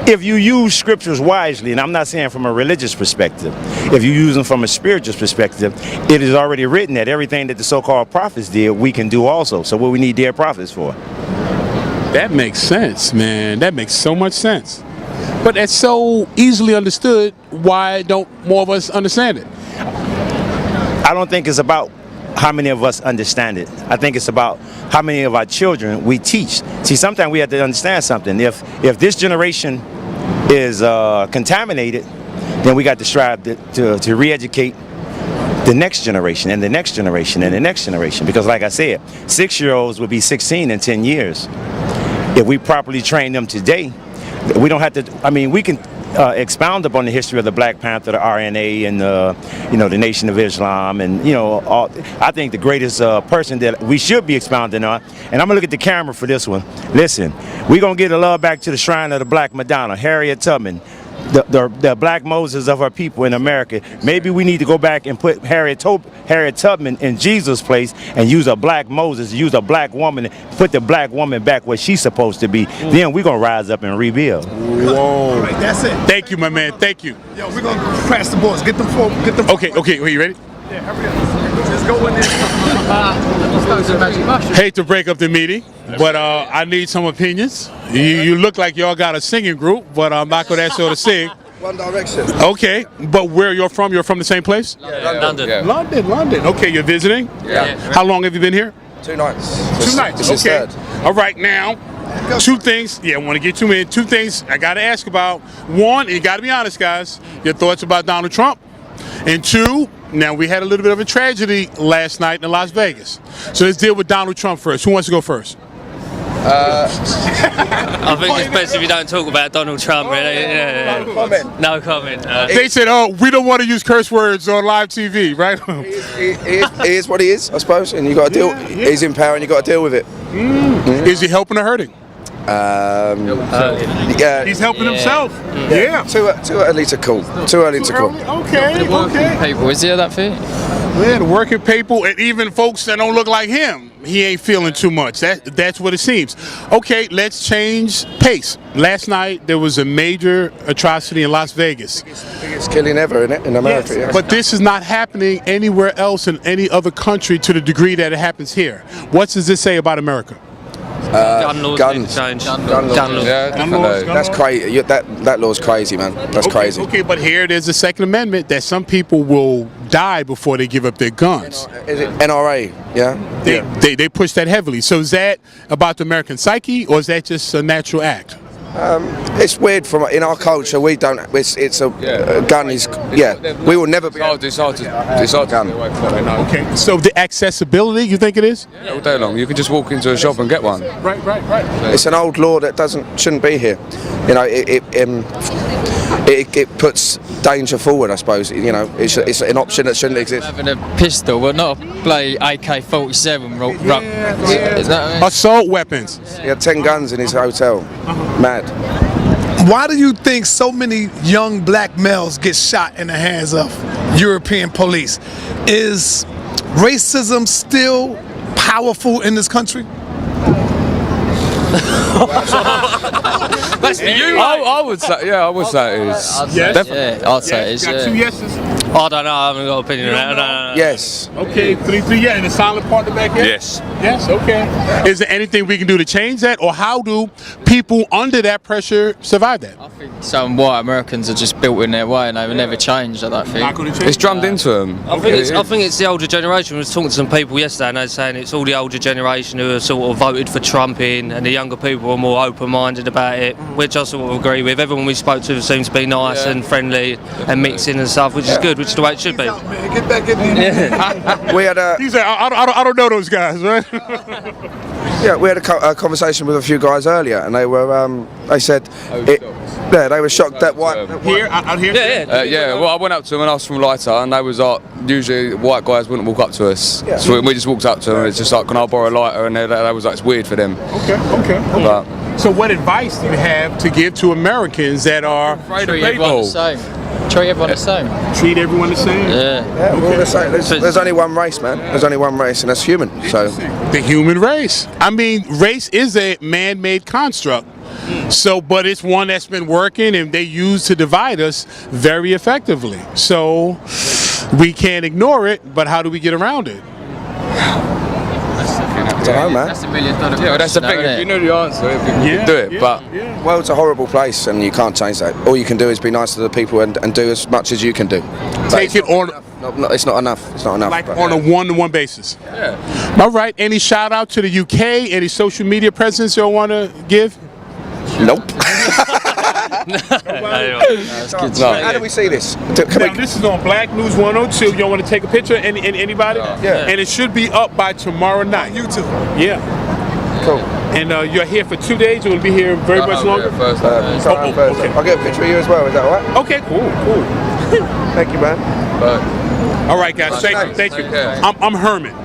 if you use scriptures wisely, and I'm not saying from a religious perspective, if you use them from a spiritual perspective, it is already written that everything that the so-called prophets did, we can do also. So what we need their prophets for? That makes sense, man. That makes so much sense. But it's so easily understood. Why don't more of us understand it? I don't think it's about how many of us understand it. I think it's about how many of our children we teach. See, sometimes we have to understand something. If this generation is contaminated, then we got to strive to re-educate the next generation and the next generation and the next generation. Because like I said, 6-year-olds will be 16 in 10 years. If we properly train them today, we don't have to, we can expound upon the history of the Black Panther, the RNA, and the Nation of Islam, and I think the greatest person that we should be expounding on. And I'm gonna look at the camera for this one. Listen, we're gonna get a love back to the shrine of the Black Madonna, Harriet Tubman, the Black Moses of our people in America. Maybe we need to go back and put Harriet Tubman in Jesus' place and use a Black Moses, use a Black woman, put the Black woman back where she's supposed to be. Then we're gonna rise up and rebuild. Whoa. All right, that's it. Thank you, my man. Thank you. Yo, we're gonna pass the balls. Get them forward. Okay. Are you ready? Yeah, hurry up. Just go in there. Hate to break up the meeting, but I need some opinions. You look like y'all got a singing group, but I'm not gonna ask y'all to sing. One Direction. Okay, but where you're from the same place? London. Yeah. London. Okay, you're visiting? Yeah. How long have you been here? 2 nights. 2 nights. Okay. All right, now Two things. Yeah, I want to get you in. Two things I got to ask about. One, you got to be honest, guys. Your thoughts about Donald Trump. And two, now we had a little bit of a tragedy last night in Las Vegas. So let's deal with Donald Trump first. Who wants to go first? I think it's best if you don't talk about Donald Trump, really. Yeah. No comment. They said, oh, we don't want to use curse words on live TV, right? He is what he is, I suppose, and you got to deal. He's in power, and you got to deal with it. Is he helping or hurting? Yeah, he's helping himself. Yeah. Too early to call. Too early to call. Okay. People, is he that fit? Yeah, the working people and even folks that don't look like him, he ain't feeling too much. That's what it seems. Okay, let's change pace. Last night there was a major atrocity in Las Vegas. Biggest killing ever in America. Yes. But this is not happening anywhere else in any other country to the degree that it happens here. What does this say about America? Gun laws guns. need to change. Gun laws. Yeah, That's crazy. That law's crazy, man. That's crazy. Okay, but here there's a Second Amendment that some people will die before they give up their guns. Is it NRA? Yeah. They push that heavily. So is that about the American psyche, or is that just a natural act? It's weird. In our culture, we don't. It's a gun is. Yeah, we will never be. It's hard to gun. Okay. So the accessibility, you think it is? Yeah, all day long. You can just walk into a shop and get one. Right. It's an old law that shouldn't be here. You know, it puts danger forward. I suppose. You know, it's an option that shouldn't exist. Having a pistol, but not a bloody AK-47. Assault weapons. He had 10 guns in his hotel. Mad. Why do you think so many young black males get shot in the hands of European police? Is racism still powerful in this country? That's for you. I would say, it is. Yes. I'd say it is. Got two yeses. I don't know. I haven't got an opinion on that. Yes. Okay, 3-3. Yeah, and the silent partner back here. Yes. Yes. Okay. Is there anything we can do to change that, or how do people under that pressure survive that? I think some white Americans are just built in their way, and they will never change. I don't think. It's drummed into them. I think it's the older generation. I was talking to some people yesterday, and they were saying it's all the older generation who have sort of voted for Trump in, and the younger people are more open-minded about it, which I sort of agree with. Everyone we spoke to seems to be nice and friendly and mixing and stuff, which is good, which is the way it should be. Get back in there. We had a. He said, I don't know those guys, right? Yeah, we had a conversation with a few guys earlier, and they were. They said. Yeah, they were shocked that white. Out here. Yeah. Well, I went up to them and asked from lighter, and they was like, usually white guys wouldn't walk up to us. Yeah. So we just walked up to them. And it's just like, can I borrow a lighter? And they was like, it's weird for them. Okay. But, so what advice do you have to give to Americans that are treat everyone the same? Treat everyone the same. Treat everyone the same? Yeah, we're all the same. There's only one race, man. There's only one race, and that's human. So the human race. I mean, race is a man-made construct. So, but it's one that's been working, and they use to divide us very effectively. So we can't ignore it, but how do we get around it? I don't know, man. That's $1 million question. Yeah, that's the thing. If you know the answer, you can do it. But the world's a horrible place, and you can't change that. All you can do is be nice to the people and do as much as you can do. Take it on. It's not enough. It's not enough. Like on a one-to-one basis. Yeah. All right. Any shout out to the UK? Any social media presence you want to give? Nope. How do we see this? Now, this is on Black News 102. You want to take a picture? Anybody? Yeah. And it should be up by tomorrow night. YouTube. Yeah. Cool. And you're here for 2 days. You will be here very much longer. First. Okay. I'll get a picture of you as well. Is that all right? Okay. Cool. Thank you, man. All right, guys. Thank you. I'm Herman.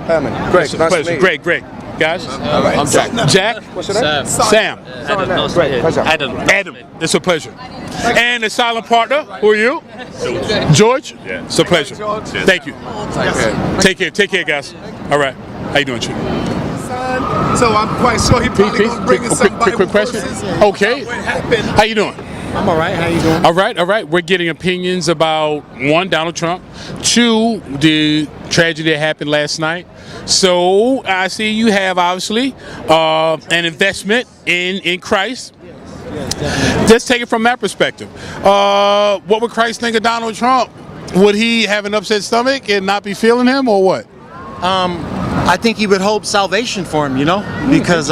Greg. Nice to meet you. Greg. Guys, I'm Jack. Jack. What's your name? Sam. Adam. It's a pleasure. And the silent partner, who are you? George. Yeah. It's a pleasure. Thank you. Take care, guys. All right. How you doing, Chief? So I'm quite sure he probably gonna bring us somebody. Quick question. Okay. What happened? How you doing? I'm all right. How you doing? All right. We're getting opinions about, one, Donald Trump, two, the tragedy that happened last night. So I see you have, obviously, an investment in Christ. Let's take it from that perspective. What would Christ think of Donald Trump? Would he have an upset stomach and not be feeling him, or what? I think he would hope salvation for him, because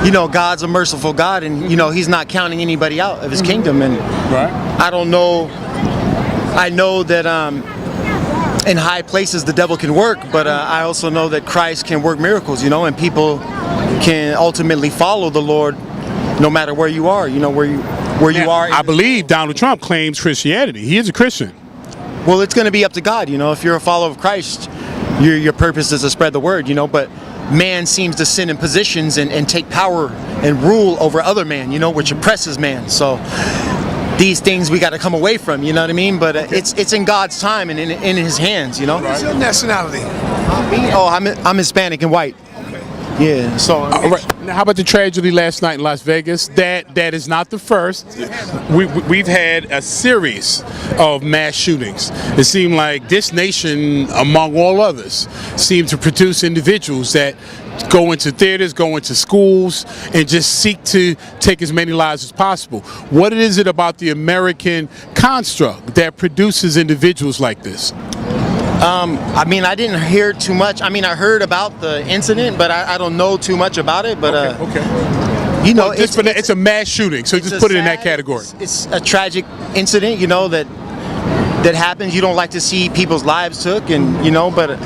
you know, God's a merciful God, and you know, He's not counting anybody out of His kingdom. And I don't know. I know that in high places the devil can work, but I also know that Christ can work miracles. You know, and people can ultimately follow the Lord, no matter where you are. You know, where you are. I believe Donald Trump claims Christianity. He is a Christian. Well, it's going to be up to God. You know, if you're a follower of Christ, your purpose is to spread the word. You know, but man seems to sit in positions and take power and rule over other man, you know, which oppresses man. So these things we got to come away from, you know what I mean? But it's in God's time and in His hands, you know. What's your nationality? Oh, I'm Hispanic and white. Yeah. So. All right. Now, how about the tragedy last night in Las Vegas? That is not the first. We've had a series of mass shootings. It seemed like this nation, among all others, seemed to produce individuals that go into theaters, go into schools, and just seek to take as many lives as possible. What is it about the American construct that produces individuals like this? I mean, I didn't hear too much. I mean, I heard about the incident, but I don't know too much about it. But you know, it's a mass shooting, so just put it in that category. It's a tragic incident, you know, that happens. You don't like to see people's lives took, and you know, but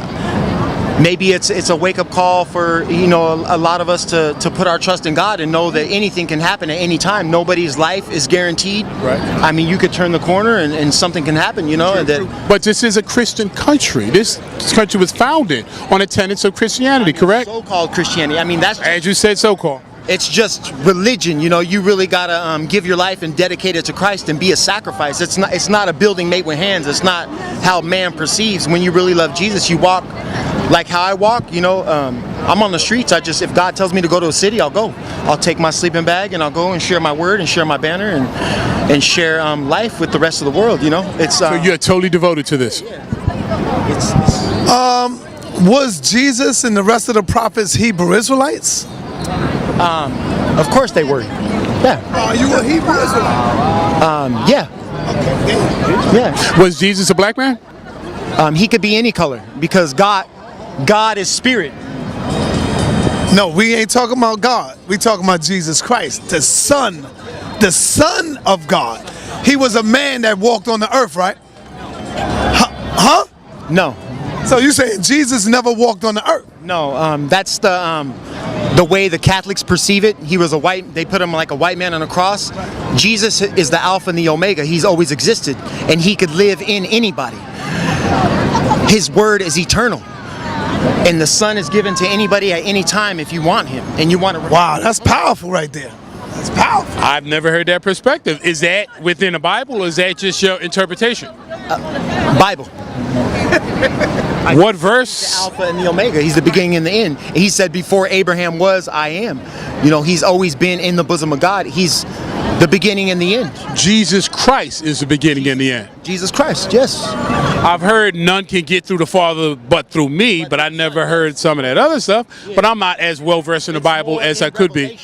maybe it's a wake-up call for, you know, a lot of us to put our trust in God and know that anything can happen at any time. Nobody's life is guaranteed. Right. I mean, you could turn the corner and something can happen, you know. But this is a Christian country. This country was founded on the tenets of Christianity, correct? So-called Christianity. I mean, that's just, as you said, so-called. It's just religion, you know. You really gotta give your life and dedicate it to Christ and be a sacrifice. It's not a building made with hands. It's not how man perceives. When you really love Jesus, you walk like how I walk. You know, I'm on the streets. If God tells me to go to a city, I'll go. I'll take my sleeping bag and I'll go and share my word and share my banner and share life with the rest of the world. You know, it's so you're totally devoted to this. Was Jesus and the rest of the prophets Hebrew Israelites? Of course they were. Yeah. Are you a Hebrew Israelite? Yeah. Yeah. Was Jesus a black man? He could be any color because God is spirit. No, we ain't talking about God. We talking about Jesus Christ, the Son of God. He was a man that walked on the earth, right? Huh? No. So you saying Jesus never walked on the earth? No. That's the way the Catholics perceive it. He was they put him like a white man on a cross. Jesus is the Alpha and the Omega. He's always existed, and he could live in anybody. His word is eternal, and the Son is given to anybody at any time if you want him and you want to. Wow, that's powerful right there. That's powerful. I've never heard that perspective. Is that within the Bible, or is that just your interpretation? Bible. What verse? The Alpha and the Omega. He's the beginning and the end. He said, before Abraham was, I am. You know, he's always been in the bosom of God. He's the beginning and the end. Jesus Christ is the beginning and the end. Jesus Christ, yes. I've heard none can get through the Father but through me, but I never heard some of that other stuff. Yeah. But I'm not as well versed in the Bible as I could be.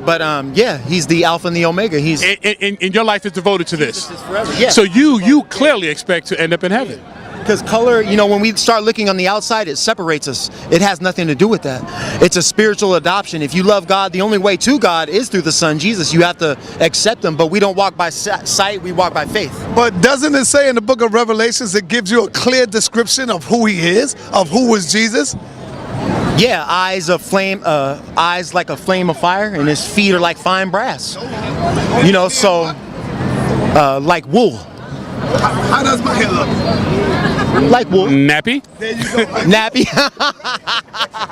But yeah, he's the Alpha and the Omega. He's and your life is devoted to this. Jesus is forever. Yeah. So you clearly expect to end up in heaven. Because color, you know, when we start looking on the outside, it separates us. It has nothing to do with that. It's a spiritual adoption. If you love God, the only way to God is through the Son, Jesus. You have to accept him, but we don't walk by sight, we walk by faith. But doesn't it say in the book of Revelations, it gives you a clear description of who he is, of who was Jesus? Yeah, eyes like a flame of fire, and his feet are like fine brass. You know, so like wool. How does my hair look? Like wool. Nappy? There you go. Nappy.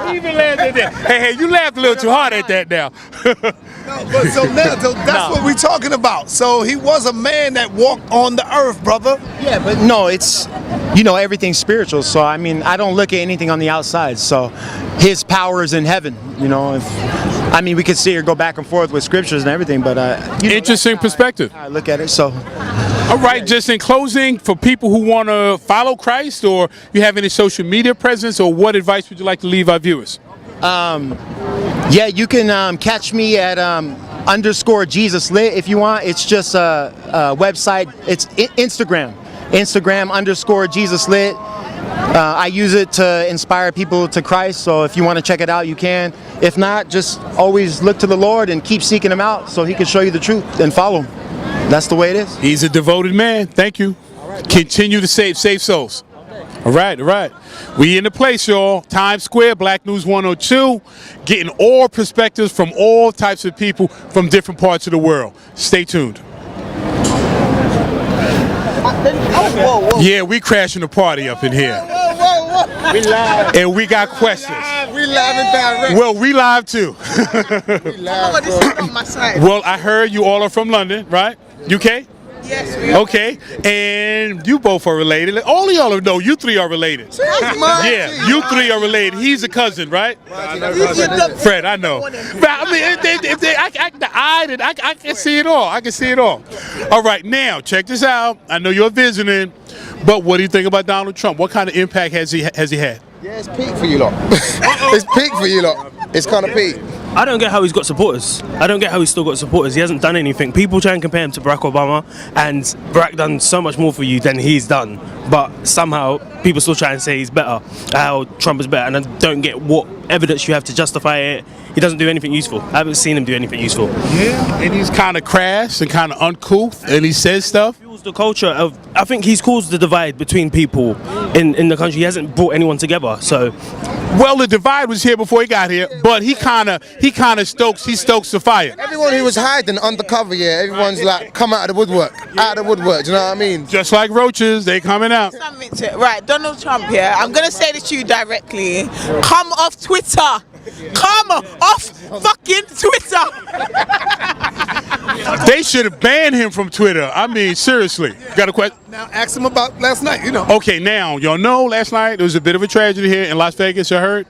You even laughed at that. Hey, you laughed a little too hard at that now. So that's what we're talking about. So he was a man that walked on the earth, brother. Yeah, but no, it's, you know, everything's spiritual. So, I mean, I don't look at anything on the outside. So his power is in heaven, you know. I mean, we could sit here, go back and forth with scriptures and everything, but you know, interesting perspective. I look at it, so. All right, just in closing, for people who want to follow Christ, or you have any social media presence, or what advice would you like to leave our viewers? Yeah, you can catch me at _JesusLit if you want. It's just a website. It's Instagram _JesusLit. I use it to inspire people to Christ, so if you want to check it out, you can. If not, just always look to the Lord and keep seeking Him out so He can show you the truth and follow Him. That's the way it is. He's a devoted man. Thank you. Continue to save souls. All right, all right. We in the place, y'all. Times Square, Black News 102, getting all perspectives from all types of people from different parts of the world. Stay tuned. Yeah, we crashing the party up in here. We live. And we got questions. We live and direct. Well, we live too. We live, This is on my side. Well, I heard you all are from London, right? UK? Yes, we are. Okay, and you both are related. All of y'all know you three are related. Yeah, you three are related. He's a cousin, right? Fred, I know. But I mean, I can see it all. I can see it all. All right, now check this out. I know you're visiting, but what do you think about Donald Trump? What kind of impact has he had? Yeah, it's peak for you lot. It's peak for you lot. It's kind of peak. I don't get how he's got supporters. I don't get how he's still got supporters. He hasn't done anything. People try and compare him to Barack Obama, and Barack done so much more for you than he's done. But somehow people still try and say he's better, how Trump is better, and I don't get what evidence you have to justify it. He doesn't do anything useful. I haven't seen him do anything useful. Yeah, and he's kind of crass and kind of uncouth, and he says stuff. The culture of, I think he's caused the divide between people in the country. He hasn't brought anyone together. So, well, the divide was here before he got here, but he kind of stokes the fire. Everyone who was hiding undercover, yeah, everyone's like come out of the woodwork, do you know what I mean? Just like roaches, they coming out. Right, Donald Trump here. I'm gonna say this to you directly. Come off Twitter. Come off fucking Twitter. They should have banned him from Twitter. I mean, seriously. Got a question? Now ask him about last night, you know. Okay, now, y'all know last night there was a bit of a tragedy here in Las Vegas, you heard?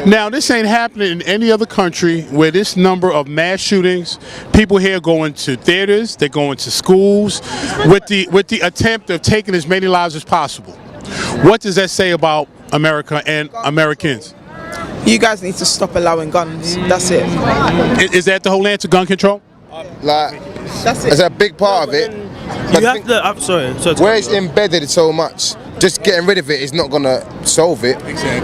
Now, this ain't happening in any other country where this number of mass shootings, people here going to theaters, they're going to schools, with the attempt of taking as many lives as possible. What does that say about America and Americans? You guys need to stop allowing guns. That's it. Is that the whole answer, gun control? Like, that's it. It's a big part of it. you have to. I'm sorry. Where it's embedded so much, just getting rid of it is not gonna solve it.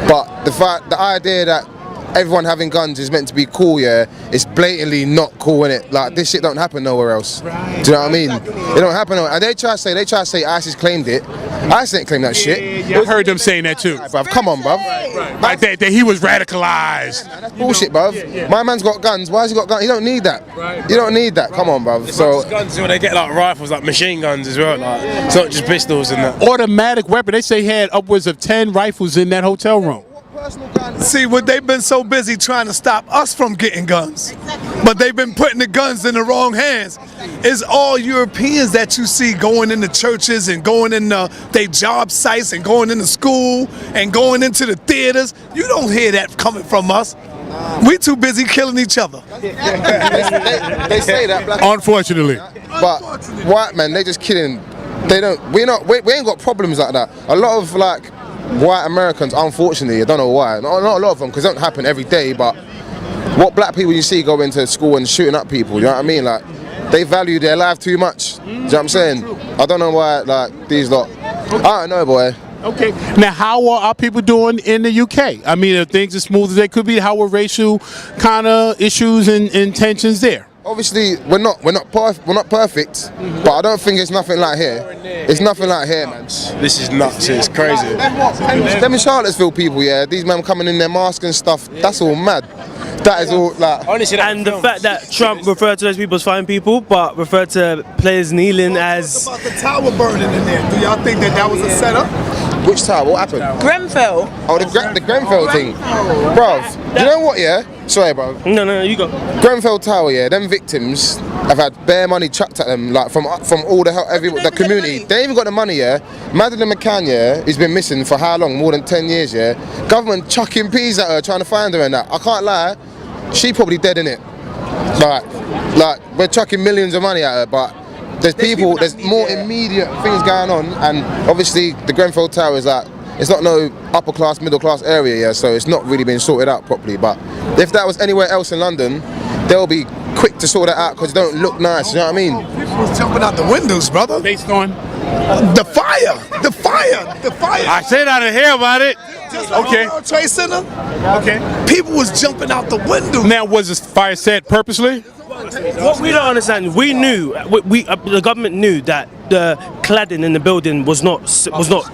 But the idea that everyone having guns is meant to be cool, yeah, it's blatantly not cool, innit? Like, this shit don't happen nowhere else. Do you know what I mean? It don't happen nowhere. And they try to say ISIS claimed it. ISIS didn't claim that shit. I heard them saying that too. Bruv, come on, bruv. Like that he was radicalized. That's bullshit, bruv. My man's got guns. Why has he got guns? He don't need that. You don't need that. Come on, bruv. So guns, when they get like rifles, like machine guns as well. Like, it's not just pistols and that. Automatic weapon. They say he had upwards of 10 rifles in that hotel room. See, what they've been so busy trying to stop us from getting guns, but they've been putting the guns in the wrong hands. It's all Europeans that you see going into churches and going in their job sites and going into school and going into the theaters. You don't hear that coming from us. We too busy killing each other. they say that. Black Unfortunately. But white men, they just killing. They don't. We ain't got problems like that. A lot of like white Americans, unfortunately, I don't know why. Not a lot of them, because it don't happen every day. But what black people you see go into school and shooting up people, you know what I mean? Like, they value their life too much. Do you know what I'm saying? I don't know why, like, these lot. I don't know, boy. Okay. Now, how are our people doing in the UK? I mean, are things as smooth as they could be? How are racial kind of issues and tensions there? Obviously, we're not perfect, but I don't think it's nothing like here. It's nothing like here, man. This is nuts. It's crazy. Them in Charlottesville people, yeah, these men coming in their mask and stuff. That's all mad. That is all like. And the fact that Trump referred to those people as fine people, but referred to players kneeling as. What about the tower burning in there? Do y'all think that was a setup? Which tower? What happened? Grenfell. Oh, the Grenfell thing. Bruv, you know what, yeah? Sorry, bruv. No, you go. Grenfell Tower, yeah, them victims have had bare money chucked at them, like from all the community. They ain't even got the money, yeah? Madeleine McCann, yeah, he's been missing for how long? More than 10 years, yeah? Government chucking peas at her, trying to find her and that. I can't lie, she probably dead, innit? Like, we're chucking millions of money at her, but there's more immediate things going on, and obviously the Grenfell Tower is like, it's not no upper class, middle class area, yeah, so it's not really been sorted out properly. But if that was anywhere else in London, they'll be quick to sort that out because it don't look nice, you know what I mean? People was jumping out the windows, brother. Based on? The fire. I said I didn't hear about it. Okay. World Trade Center. Okay. People was jumping out the window. Now, was this fire set purposely? What we don't understand, we knew, the government knew that the cladding in the building was not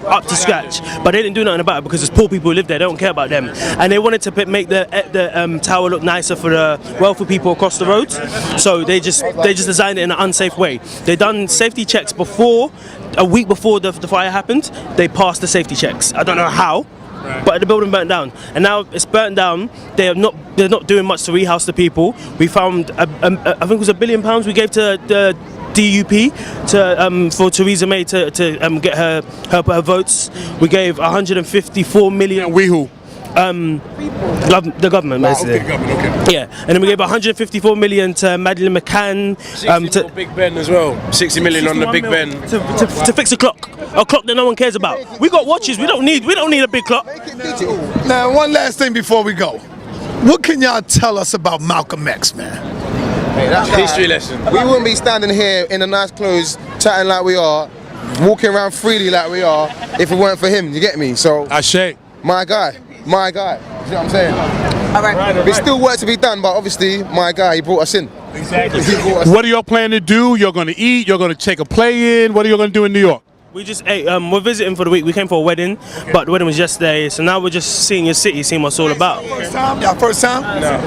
up to scratch, but they didn't do nothing about it because there's poor people who live there. They don't care about them, and they wanted to make the tower look nicer for the wealthy people across the road. So they just designed it in an unsafe way. They done safety checks before, a week before the fire happened. They passed the safety checks. I don't know how. But the building burnt down, and now it's burnt down. They're not doing much to rehouse the people. We found I think it was £1 billion we gave to the DUP for Theresa May to get her votes. We gave 154 million. We who? The government, basically. Okay, okay. Yeah, and then we gave 154 million to Madeleine McCann. 60 to Big Ben as well. 60 million on the Big Ben to fix a clock that no one cares about. We got watches. We don't need a big clock. Now, one last thing before we go. What can y'all tell us about Malcolm X, man? History lesson. We wouldn't be standing here in the nice clothes, chatting like we are, walking around freely like we are, if it weren't for him. You get me? So, my guy. You know what I'm saying? All right. There's still work to be done, but obviously, my guy, he brought us in. Exactly. What are y'all planning to do? You're going to eat? You're going to take a play in? What are you going to do in New York? We just ate. We're visiting for the week. We came for a wedding, but the wedding was yesterday. So now we're just seeing your city, seeing what it's all about. First time? Y'all first time? No.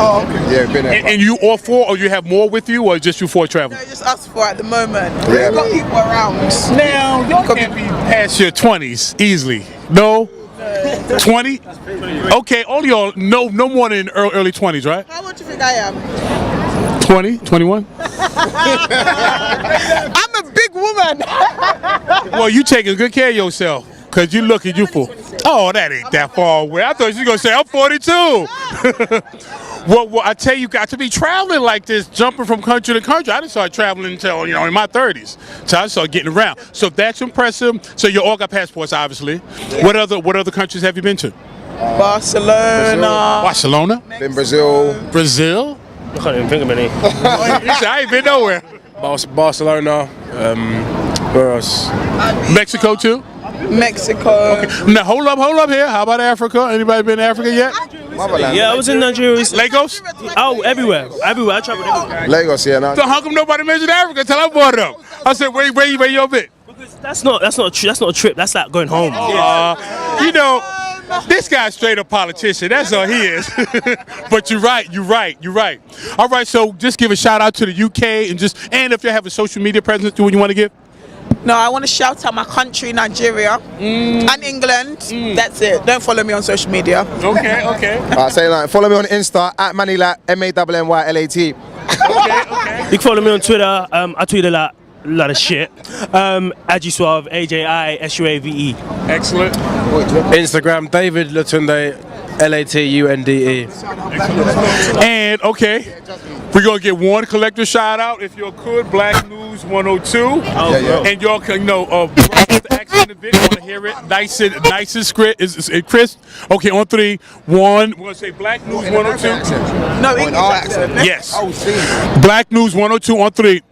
Oh, okay. Yeah, been there. And you all four, or you have more with you, or just you four traveling? No, just us four at the moment. Yeah. We've got people around. Now, y'all can't be past your 20s easily. No? 20? Okay, all y'all no more than early 20s, right? How old do you think I am? 20, 21? I'm a big woman. Well, you taking good care of yourself, because you look at you for. Oh, that ain't that far away. I thought you were going to say, I'm 42. Well, I tell you, got to be traveling like this, jumping from country to country. I didn't start traveling until, in my 30s. So I started getting around. So that's impressive. So you all got passports, obviously. What other countries have you been to? Barcelona. Barcelona? Been Brazil. Brazil? I can't even think of any. I ain't been nowhere. Barcelona. Where else? Mexico too? Mexico. Okay. Now hold up here. How about Africa? Anybody been to Africa yet? Yeah, I was in Nigeria. Lagos? Oh, everywhere. I traveled everywhere. Lagos, yeah. No. So how come nobody mentioned Africa until I brought it up? I said, where you been? Because that's not a trip. That's like going home. This guy's straight up politician. That's all he is. But you're right. All right, so just give a shout out to the UK and if you have a social media presence, do what you want to give? No, I want to shout out my country, Nigeria, and England. That's it. Don't follow me on social media. Okay. Say like, follow me on Insta at Manilat, MANNYLAT. You can follow me on Twitter. I tweet a lot of shit. Aji Suave, AJISUAVE. Excellent. Instagram, David Latunde, LATUNDE. And we're gonna get one collector shout out if you could. Black News 102. And y'all can the accent of it. Want to hear it? Nice and crisp. Is crisp? Okay, on 3. 1. We're gonna say Black News 102. No, English accent. Yes. Black News 102 on 3.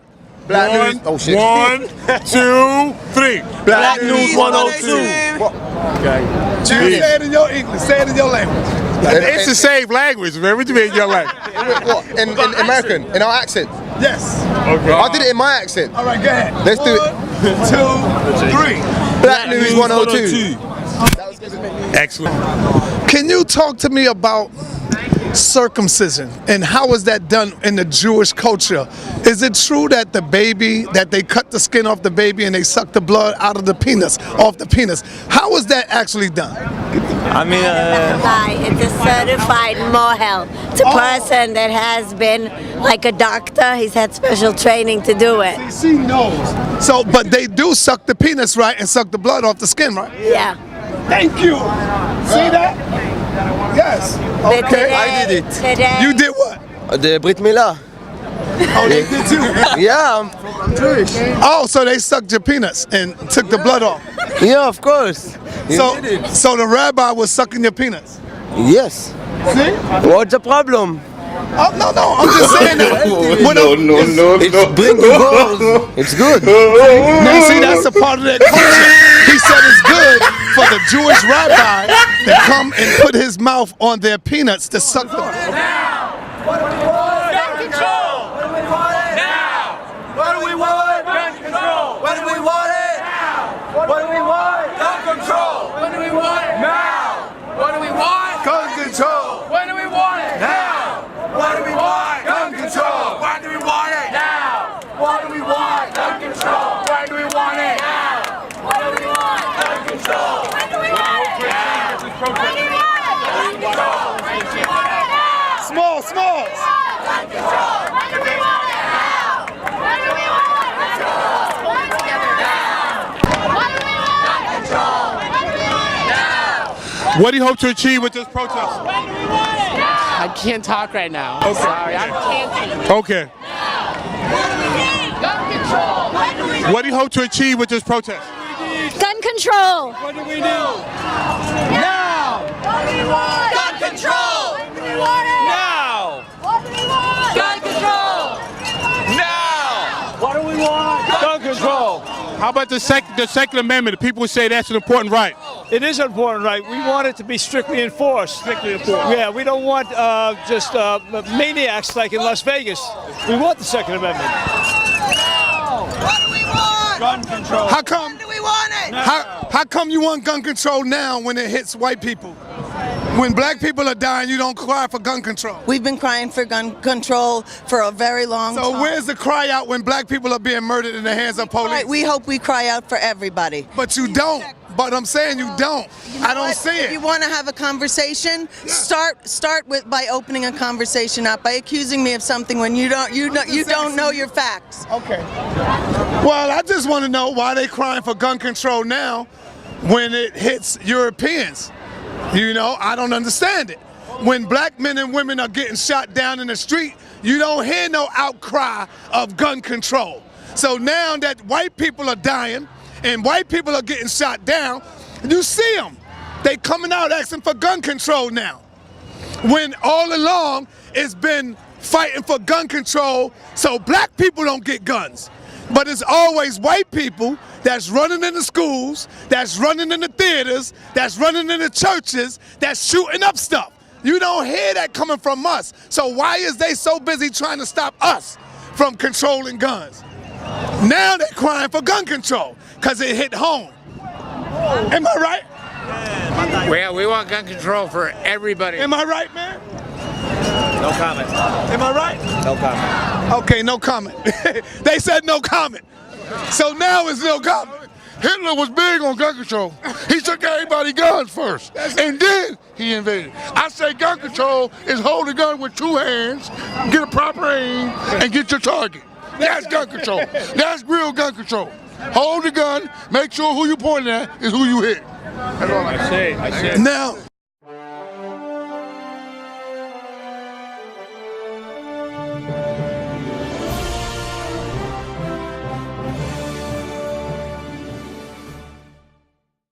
Black News. Oh shit. 1, 2, 3. Black News 102. Say it in your English. Say it in your language. It's the same language, man. What you mean in your language? What? In American? In our accent? Yes. Okay. I did it in my accent. All right, go ahead. Let's do it. 1, 2, 3. Black News 102. Excellent. Can you talk to me about circumcision and how is that done in the Jewish culture? Is it true that they cut the skin off the baby and they suck the blood out of the penis, off the penis? How is that actually done? I mean, it's a certified mohel. It's a person that has been like a doctor. He's had special training to do it. She knows. So, but they do suck the penis, right, and suck the blood off the skin, right? Yeah. Thank you. See that? Yes. Okay. I did it. Today. You did what? The Brit Milah. Oh, they did too? Yeah, I'm Jewish. Oh, so they sucked your penis and took the blood off? Yeah, of course. So the rabbi was sucking your penis? Yes. See? What's the problem? Oh, no, I'm just saying that. It's good. Now, see, that's a part of that culture. He said it's good for the Jewish rabbi to come and put his mouth on their peanuts to suck them. Gun control! Now! What do we want? Gun control! When do we want it? Now! What do we want? Gun control! When do we want it? Now! What do we want? Gun control! When do we want it? Now! What do we want? Gun control! When do we want it? Now! What do we want? Gun control! When do we want it? Now! What do we want? Gun control! When do we want it? Now! When do we want it? Gun control! When do we want it? Now! Small. Gun control! When do we want it? Now! When do we want it? Gun control! Work together now! What do we want? Gun control! When do we want it? Now! What do you hope to achieve with this protest? When do we want it? Now! I can't talk right now. Okay. Sorry, I can't. Okay. Gun control! When do we What do you hope to achieve with this protest? Gun control. What do we do? Now! What do we want? Gun control! When do we want it? Now! What do we want? Gun control! Now! What do we want? Gun control! How about the Second Amendment? The people say that's an important right. It is an important right. We want it to be strictly enforced. Strictly enforced. Yeah, we don't want just maniacs like in Las Vegas. We want the Second Amendment. What do we want? Gun control. How come? When do we want it? How come you want gun control now when it hits white people? When black people are dying, you don't cry for gun control. We've been crying for gun control for a very long time. So where's the cry out when black people are being murdered in the hands of police? Right, we hope we cry out for everybody. But you don't. But I'm saying you don't. I don't see it. If you want to have a conversation, start by opening a conversation up by accusing me of something when you don't know your facts. Okay. Well, I just want to know why they crying for gun control now when it hits Europeans. You know, I don't understand it. When black men and women are getting shot down in the street, you don't hear no outcry of gun control. So now that white people are dying and white people are getting shot down, you see them. They coming out asking for gun control now. When all along it's been fighting for gun control so black people don't get guns. But it's always white people that's running in the schools, that's running in the theaters, that's running in the churches, that's shooting up stuff. You don't hear that coming from us. So why is they so busy trying to stop us from controlling guns? Now they're crying for gun control because it hit home. Am I right? Well, we want gun control for everybody. Am I right, man? No comment. Am I right? No comment. Okay, no comment. They said no comment. So now it's no comment. Hitler was big on gun control. He took everybody guns first, and then he invaded. I say gun control is hold the gun with two hands, get a proper aim, and get your target. That's gun control. That's real gun control. Hold the gun, make sure who you pointing at is who you hit. That's all I say. Now,